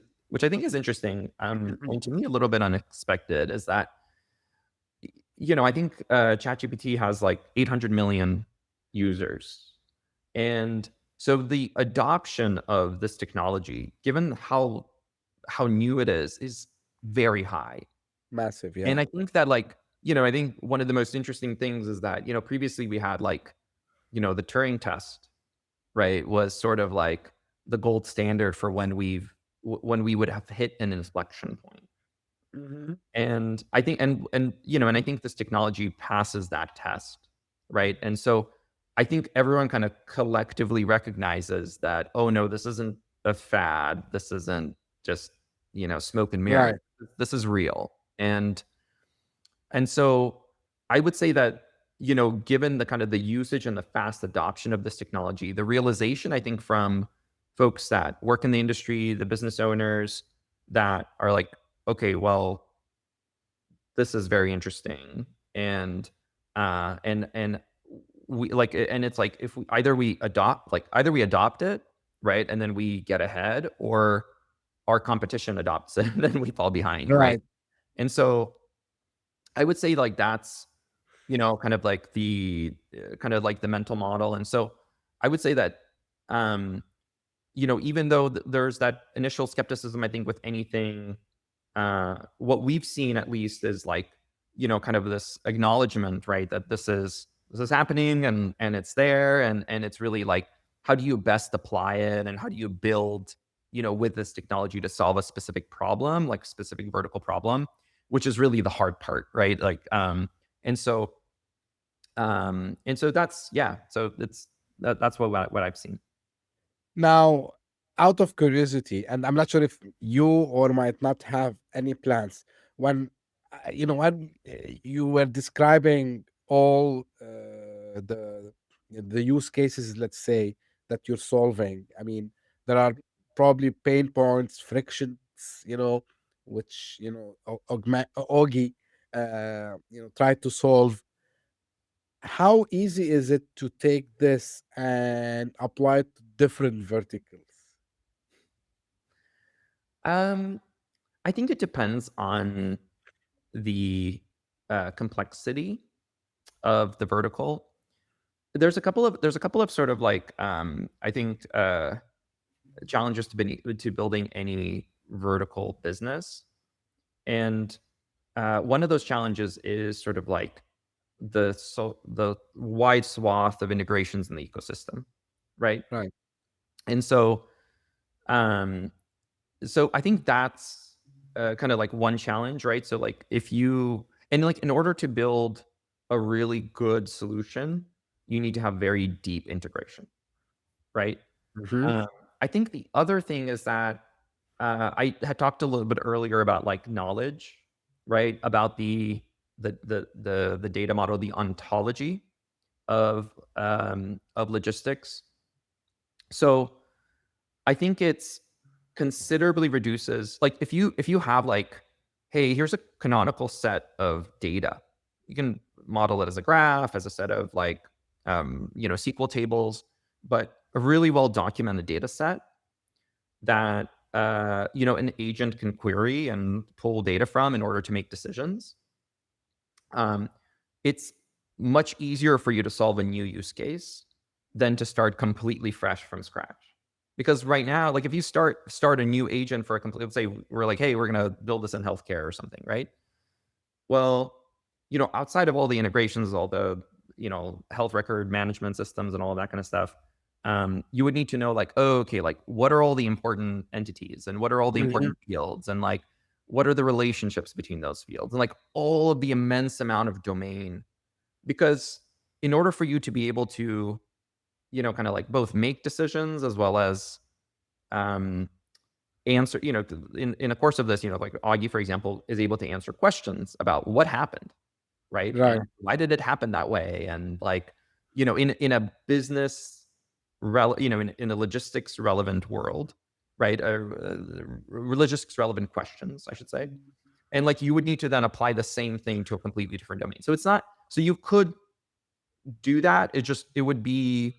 interesting, and to me a little bit unexpected, is that I think ChatGPT has like 800 million users. And so the adoption of this technology, given how new it is very high. Massive. Yeah. And I think that I think one of the most interesting things is that, previously we had the Turing test, right, was sort of like the gold standard for when we would have hit an inflection point. Hmm. And I think and I think this technology passes that test, right? And so I think everyone kind of collectively recognizes that, oh no, this isn't a fad. This isn't just, smoke and mirrors. Right. This is real. And so I would say that, given the kind of the usage and the fast adoption of this technology, the realization I think from folks that work in the industry, the business owners that are like, okay, well, this is very interesting. And we like, and it's like, if either we adopt it, right, and then we get ahead, or our competition adopts it and then we fall behind, right? Right. And so I would say like that's kind of like the mental model. And so I would say that um even though there's that initial skepticism, I think with anything, what we've seen at least is like, kind of this acknowledgement, right, that this is happening, and it's there, and it's really like, how do you best apply it, and how do you build, with this technology to solve a specific problem, like specific vertical problem, which is really the hard part, right? Like, and so that's, yeah, so that's what I've seen. Now, out of curiosity, and I'm not sure if you or might not have any plans, when you were describing all the use cases, let's say, that you're solving. I mean, there are probably pain points, frictions, which Augie, try to solve. How easy is it to take this and apply it to different verticals? um I think it depends on the complexity of the vertical. There's a couple of sort of like, I think, challenges to building any vertical business. And one of those challenges is sort of like the wide swath of integrations in the ecosystem, right? Right. And um, so I think that's kind of like one challenge, right? So like if you and like in order to build a really good solution, you need to have very deep integration, right? Hmm. Um, I think the other thing is that I had talked a little bit earlier about like knowledge, right? About the data model, the ontology. of logistics. So I think it's considerably reduces, like if you have like, hey, here's a canonical set of data, you can model it as a graph, as a set of like SQL tables, but a really well documented data set that an agent can query and pull data from in order to make decisions. It's much easier for you to solve a new use case than to start completely fresh from scratch. Because right now, like if you start a new agent for a complete, let's say we're like, hey, we're gonna build this in healthcare or something, right? Well, outside of all the integrations, all the health record management systems and all of that kind of stuff, you would need to know like, oh, okay, like what are all the important entities and what are all the Mhm. important fields and like what are the relationships between those fields and like all of the immense amount of domain. Because in order for you to be able to kind of like both make decisions as well as um, answer, in a course of this, like Augie, for example, is able to answer questions about what happened, right? Right. And why did it happen that way? And like, in a business, in a logistics relevant world, right? Logistics relevant questions, I should say. And like, you would need to then apply the same thing to a completely different domain. So it's not, so you could do that. It would be,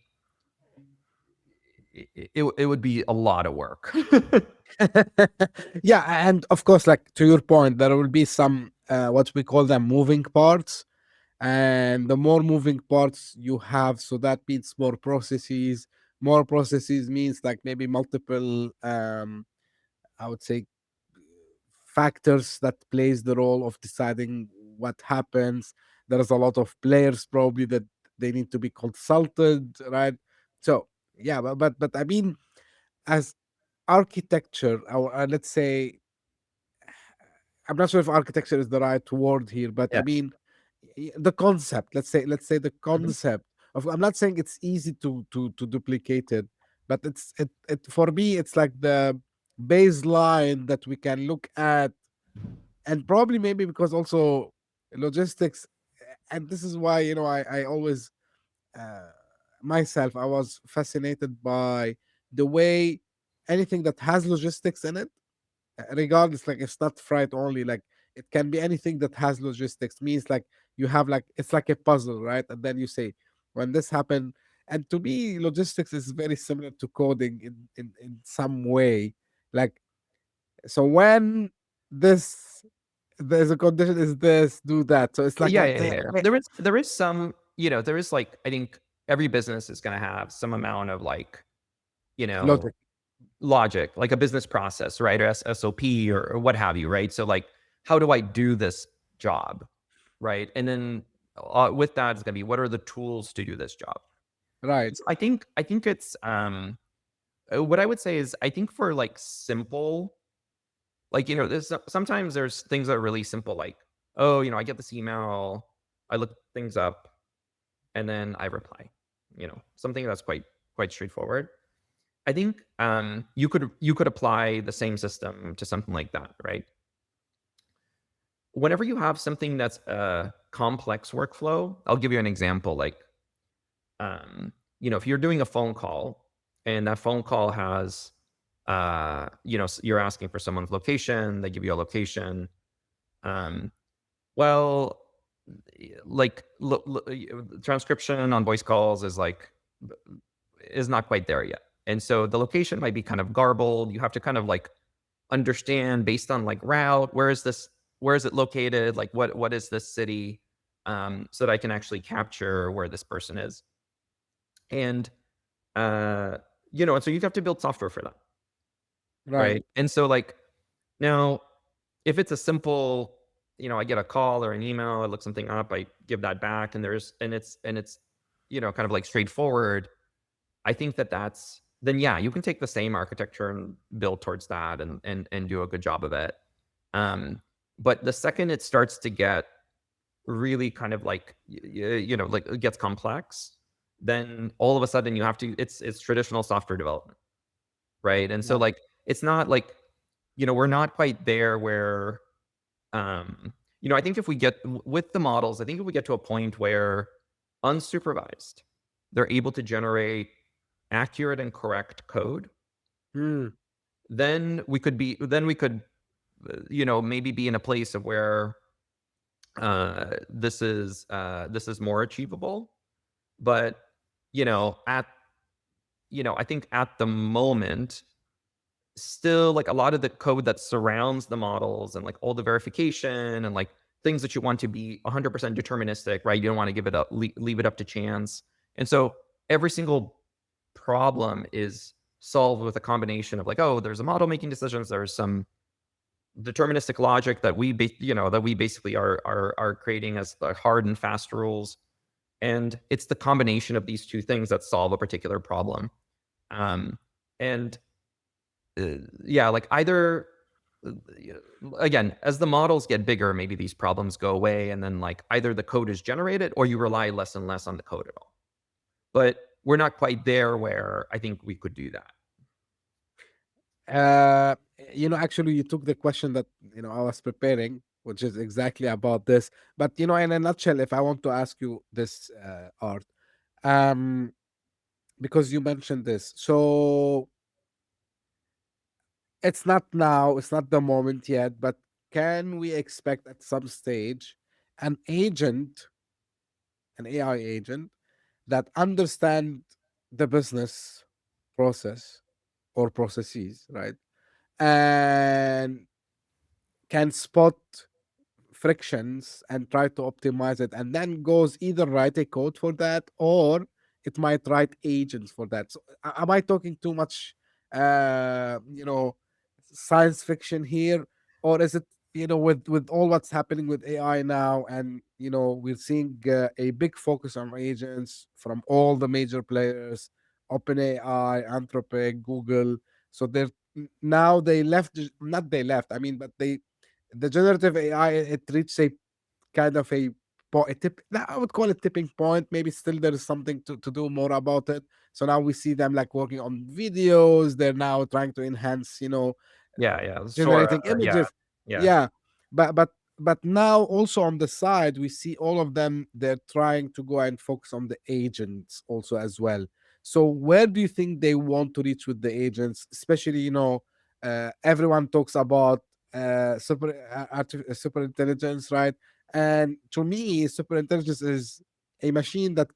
it would be a lot of work. Yeah, and of course, like to your point, there will be some what we call them moving parts, and the more moving parts you have, so that means more processes. More processes means like maybe multiple, I would say, factors that plays the role of deciding what happens. There's a lot of players probably that they need to be consulted, right? So yeah, but I mean, as architecture, or let's say, I'm not sure if architecture is the right word here, but I Yeah. mean, the concept. Let's say the Mhm. concept of. I'm not saying it's easy to duplicate it, but it for me it's like the baseline that we can look at, and probably maybe because also logistics, and this is why I always uh, myself I was fascinated by the way anything that has logistics in it, regardless, like it's not freight only, like it can be anything that has logistics, means like you have like it's like a puzzle, right? And then you say when this happened, and to me logistics is very similar to coding in some way, like so when this there's a condition is this, do that, so it's like Yeah, yeah, yeah, yeah. There is some, there is like, I think every business is going to have some amount of like, you know, logic. logic, like a business process, right? Or SOP or what have you, right? So like, how do I do this job, right? And then with that, it's going to be, what are the tools to do this job? Right. So I think it's what I would say is, I think for like simple, like, there's sometimes there's things that are really simple, like, oh, I get this email, I look things up, and then I reply. Something that's quite straightforward. I think you could apply the same system to something like that, right? Whenever you have something that's a complex workflow, I'll give you an example. Like, if you're doing a phone call and that phone call has, you're asking for someone's location, they give you a location. Um, well, like transcription on voice calls is not quite there yet. And so the location might be kind of garbled. You have to kind of like understand based on like route, where is it located? Like what is this city? So that I can actually capture where this person is. And uh, and so you have to build software for that. Right. Right. And so like now, if it's a simple, I get a call or an email, I look something up, I give that back, and it's kind of like straightforward. I think that's then, yeah, you can take the same architecture and build towards that and do a good job of it. But the second it starts to get really kind of like like it gets complex, then all of a sudden you have to it's traditional software development, right? And so Right. like it's not like, we're not quite there where I think if we get with the models, I think if we get to a point where unsupervised, they're able to generate accurate and correct code, Hmm. then we could maybe be in a place of where this is more achievable. But at I think at the moment, still, like, a lot of the code that surrounds the models and like all the verification and like things that you want to be 100% deterministic, right? You don't want to give it up, leave it up to chance. And so every single problem is solved with a combination of like, oh, there's a model making decisions, there's some deterministic logic that we basically are creating as the hard and fast rules, and it's the combination of these two things that solve a particular problem. And yeah, like either again, as the models get bigger, maybe these problems go away, and then like either the code is generated or you rely less and less on the code at all. But we're not quite there where I think we could do that. Uh, actually, you took the question that I was preparing, which is exactly about this. But in a nutshell, if I want to ask you this, Art, um, because you mentioned this, so it's not now, it's not the moment yet, but can we expect at some stage an agent, an AI agent that understand the business process or processes, right? And can spot frictions and try to optimize it, and then goes either write a code for that, or it might write agents for that. So am I talking too much science fiction here, or is it with all what's happening with AI now, and we're seeing a big focus on agents from all the major players, OpenAI, Anthropic, Google. So they're now they left, not they left, I mean, but the generative AI, it reached a kind of a tip. I would call it tipping point. Maybe still there is something to do more about it. So now we see them like working on videos. They're now trying to enhance, Yeah, Sora. generating Yeah, images. yeah, Yeah, but now also on the side we see all of them. They're trying to go and focus on the agents also as well. So where do you think they want to reach with the agents? Especially, everyone talks about super intelligence, right? And to me, super intelligence is a machine that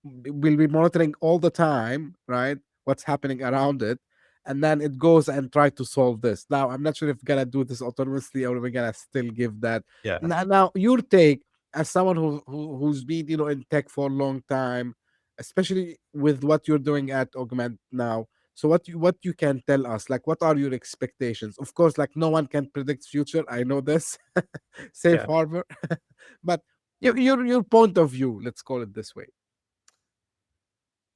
will be monitoring all the time, right? What's happening around it, and then it goes and try to solve this. Now, I'm not sure if we're gonna do this autonomously or we're gonna still give that. yeah. Now, your take as someone who's been in tech for a long time, especially with what you're doing at Augment now. So what you can tell us, like, what are your expectations? Of course, like, no one can predict future. I know this, safe Yeah. harbor, but your point of view, let's call it this way.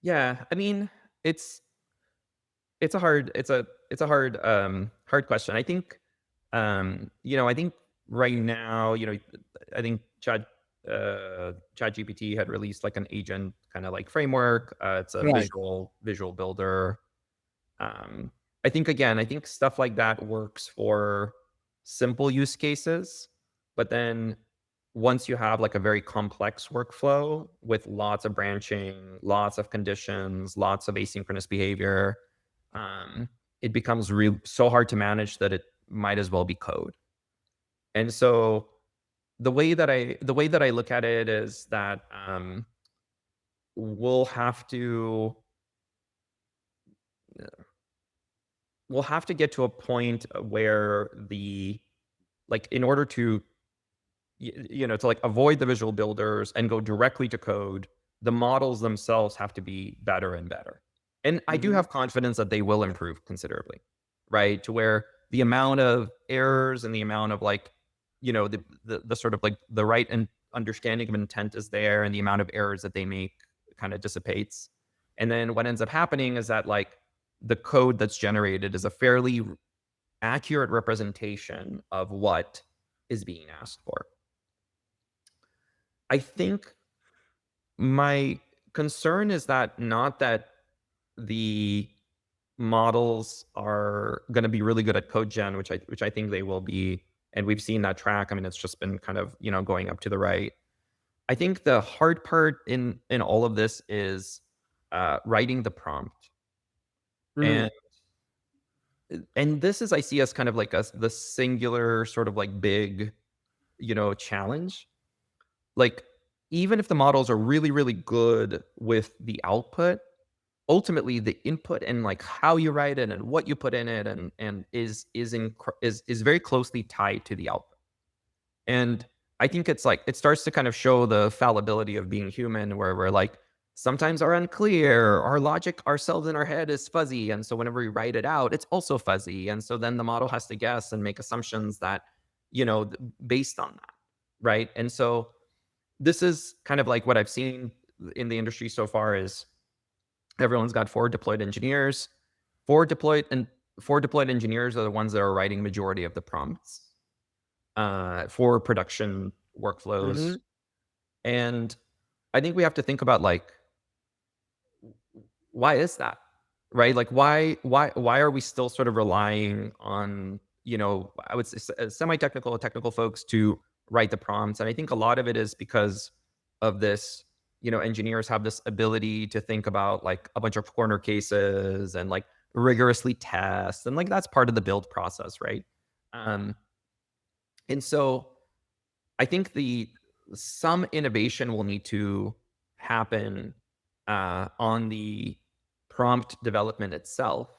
Yeah, I mean, it's hard question. I think I think right now, I think ChatGPT had released like an agent kind of like framework. It's a Right. visual builder. Um, I think stuff like that works for simple use cases, but then once you have like a very complex workflow with lots of branching, lots of conditions, lots of asynchronous behavior, um, it becomes so hard to manage that it might as well be code. And so the way that I look at it is that we'll have to we'll have to get to a point where in order to to like avoid the visual builders and go directly to code, the models themselves have to be better and better. And I do Hmm. have confidence that they will improve considerably, right? To where the amount of errors and the amount of like, the sort of like the right and understanding of intent is there, and the amount of errors that they make kind of dissipates. And then what ends up happening is that like the code that's generated is a fairly accurate representation of what is being asked for. I think my concern is that not that the models are going to be really good at code gen, which I think they will be, and we've seen that track. I mean, it's just been kind of going up to the right. I think the hard part in all of this is writing the prompt. Mhm. And this is, I see as kind of like the singular sort of like big, challenge. Like, even if the models are really, really good with the output, ultimately the input and like how you write it and what you put in it and is very closely tied to the output. And I think it's like it starts to kind of show the fallibility of being human, where we're like sometimes are unclear, our logic ourselves in our head is fuzzy. And so whenever we write it out, it's also fuzzy. And so then the model has to guess and make assumptions that, based on that. Right. And so this is kind of like what I've seen in the industry so far is everyone's got forward deployed engineers. Forward deployed and forward deployed engineers are the ones that are writing majority of the prompts for production workflows. Mhm. And I think we have to think about like, why is that? Right? Like why are we still sort of relying on, I would say semi-technical, technical folks to write the prompts? And I think a lot of it is because of this, engineers have this ability to think about like a bunch of corner cases and like rigorously test. And like that's part of the build process, right? Um, and so I think the some innovation will need to happen on the prompt development itself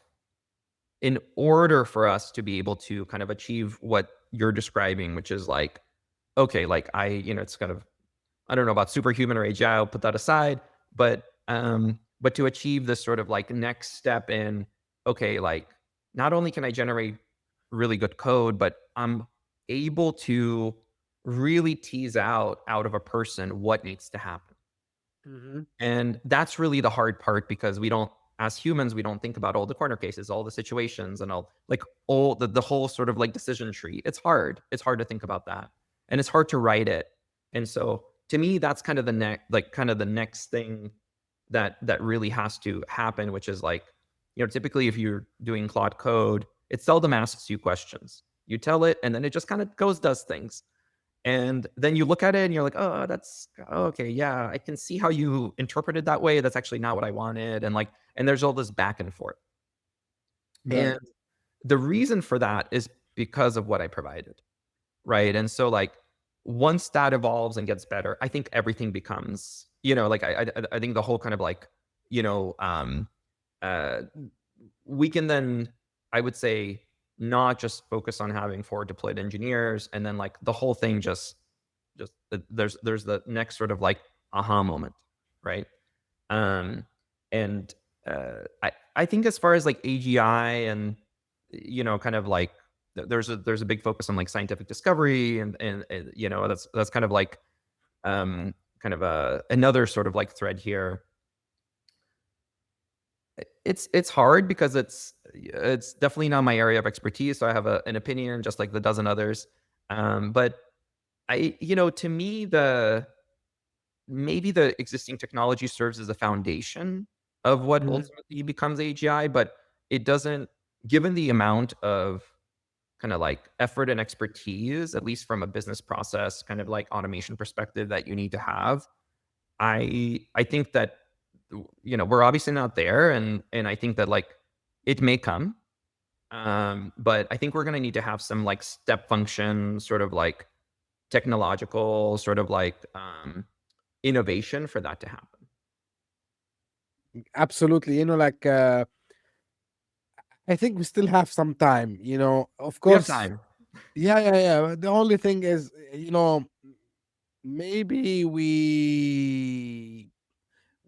in order for us to be able to kind of achieve what you're describing, which is like, okay, like it's kind of, I don't know about superhuman or AGI, I'll put that aside, but to achieve this sort of like next step in, okay, like not only can I generate really good code, but I'm able to really tease out of a person what needs to happen. Mhm. And that's really the hard part because we don't, as humans, we don't think about all the corner cases, all the situations, and all the whole sort of like decision tree. It's hard. It's hard to think about that. And it's hard to write it. And so to me, that's kind of the next thing that really has to happen, which is like, typically if you're doing Claude code, it seldom asks you questions. You tell it, and then it just kind of does things. And then you look at it and you're like, oh, okay. Yeah, I can see how you interpreted that way. That's actually not what I wanted. And there's all this back and forth. Right. And the reason for that is because of what I provided. Right. And so like once that evolves and gets better, I think everything becomes, like I think the whole kind of like, you know, uh we can then, I would say, not just focus on having forward deployed engineers and then like the whole thing just there's the next sort of like aha moment, right? Um, and I think as far as like AGI and kind of like there's a big focus on like scientific discovery and that's kind of like kind of another sort of like thread here. It's hard because it's definitely not my area of expertise. So I have an opinion, just like the dozen others. But to me, maybe the existing technology serves as a foundation of what Mhm. ultimately becomes AGI, but it doesn't. Given the amount of kind of like effort and expertise, at least from a business process, kind of like automation perspective, that you need to have, I think that we're obviously not there, and I think that like it may come, but I think we're gonna need to have some like step function, sort of like technological, sort of like innovation for that to happen. Absolutely. Like I think we still have some time, Of We have course. time. Yeah, yeah, yeah. The only thing is, maybe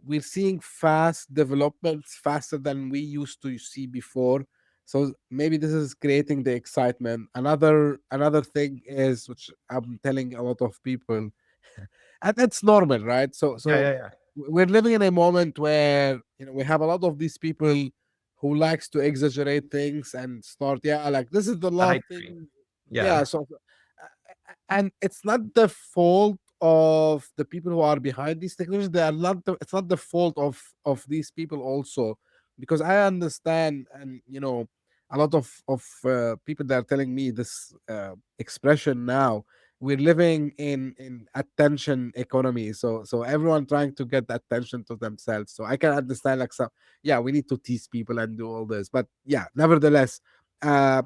we're seeing fast developments faster than we used to see before. So maybe this is creating the excitement. Another thing is, which I'm telling a lot of people, and that's normal, right? So Yeah, so yeah, yeah. we're living in a moment where we have a lot of these people who likes to exaggerate things and start, yeah, like this is the The last hype train. thing. Yeah. Yeah, so and it's not the fault of the people who are behind these technologies. They are not it's not the fault of these people also, because I understand, and a lot of people that are telling me this expression now, we're living in attention economy, so everyone trying to get the attention to themselves. So I can understand like some, yeah, we need to tease people and do all this, but yeah, nevertheless, uh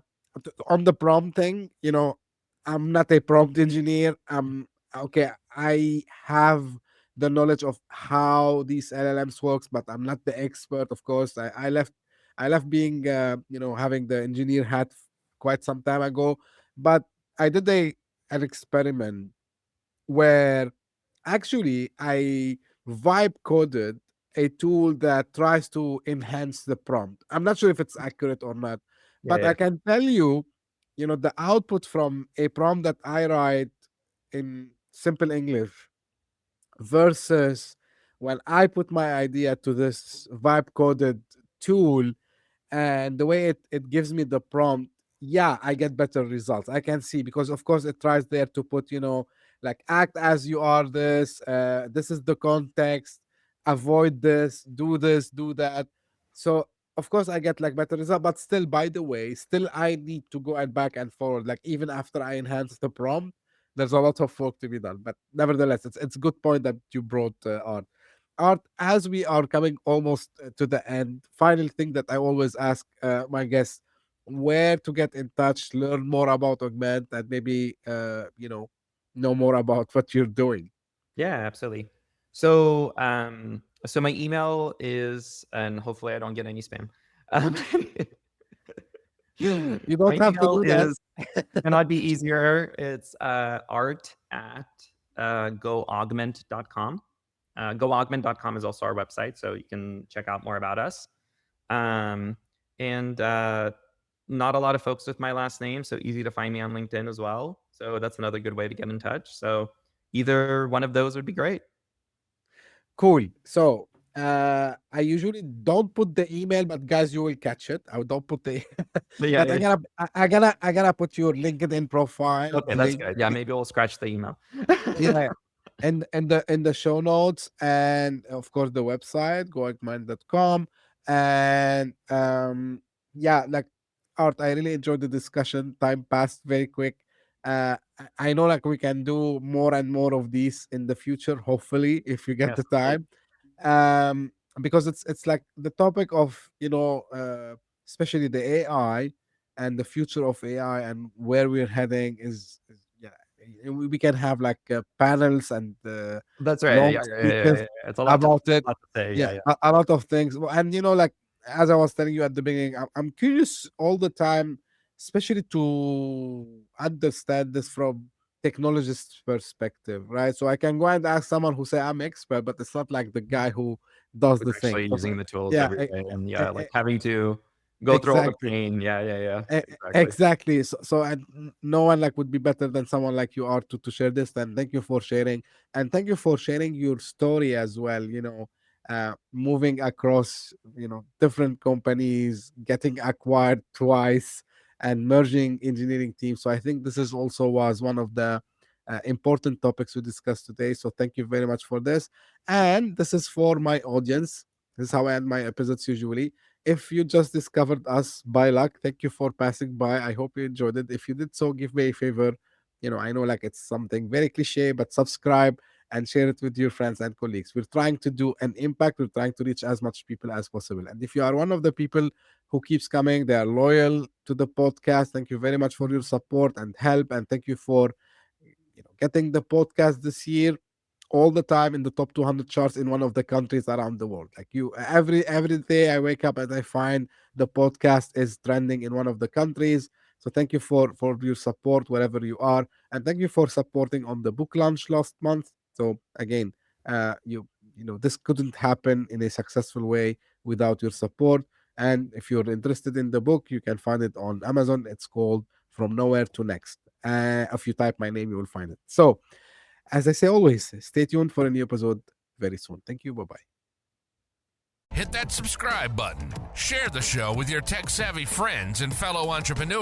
on the prompt thing, I'm not a prompt engineer. Okay, I have the knowledge of how these LLMs works, but I'm not the expert, of course. I left being having the engineer hat quite some time ago, but I did an experiment where actually I vibe coded a tool that tries to enhance the prompt. I'm not sure if it's accurate or not, Yeah, but yeah. I can tell you, the output from a prompt that I write in simple English versus when I put my idea to this vibe coded tool, and the way it gives me the prompt, yeah, I get better results. I can see, because of course it tries there to put, like, act as you are this is the context, avoid this, do that. So of course I get like better result, but still, by the way, still I need to go and back and forward, like even after I enhance the prompt, there's a lot of work to be done. But nevertheless, it's a good point that you brought, Art, as we are coming almost to the end, final thing that I always ask my guests: where to get in touch, learn more about Augment, and maybe know more about what you're doing. Yeah, absolutely. So my email is, and hopefully I don't get any spam. Um, You my don't have to email do that. is, cannot be easier. It's art at goaugment.com. Goaugment.com is also our website, so you can check out more about us. And not a lot of folks with my last name, so easy to find me on LinkedIn as well. So that's another good way to get in touch. So either one of those would be great. Cool. So I usually don't put the email, but guys, you will catch it. I don't put the, But yeah, but yeah. I gotta put your LinkedIn profile Okay, that's link. good. Yeah, maybe we'll scratch the email. Yeah, and in the show notes, and of course the website goegmind.com. And yeah, like, Art, I really enjoyed the discussion. Time passed very quick. I know, like, we can do more and more of these in the future, hopefully, if you get Yes, the hopefully. time. Because it's like the topic of, especially the AI and the future of AI and where we're heading is yeah, we can have like panels and That's right. long Yeah, yeah, yeah, yeah, speeches yeah. It's a lot to, about it. lot to say. Yeah, Yeah, yeah. a lot of things. And like, as I was telling you at the beginning, I'm curious all the time, especially to understand this from technologist perspective, right? So I can go and ask someone who say I'm expert, but it's not like the guy who does Who's the thing. actually So, using the tools yeah, every day, and e- yeah, like e- having to go through all the exactly. pain. Yeah, yeah, yeah. Exactly. Exactly. So and no one like would be better than someone like you are to share this. And thank you for sharing, and thank you for sharing your story as well. Moving across, different companies, getting acquired twice, and merging engineering teams. So I think this is also was one of the important topics we discussed today. So thank you very much for this. And this is for my audience. This is how I end my episodes usually. If you just discovered us by luck, thank you for passing by. I hope you enjoyed it. If you did so, give me a favor. I know, like, it's something very cliche, but subscribe and share it with your friends and colleagues. We're trying to do an impact. We're trying to reach as much people as possible. And if you are one of the people who keeps coming, they are loyal to the podcast. Thank you very much for your support and help. And thank you for getting the podcast this year all the time in the top 200 charts in one of the countries around the world. Like, you, every day I wake up and I find the podcast is trending in one of the countries. So thank you for your support wherever you are, and thank you for supporting on the book launch last month. So again, this couldn't happen in a successful way without your support. And if you're interested in the book, you can find it on Amazon. It's called From Nowhere to Next. If you type my name, you will find it. So, as I say always, stay tuned for a new episode very soon. Thank you. Bye bye. Hit that subscribe button. Share the show with your tech savvy friends and fellow entrepreneurs.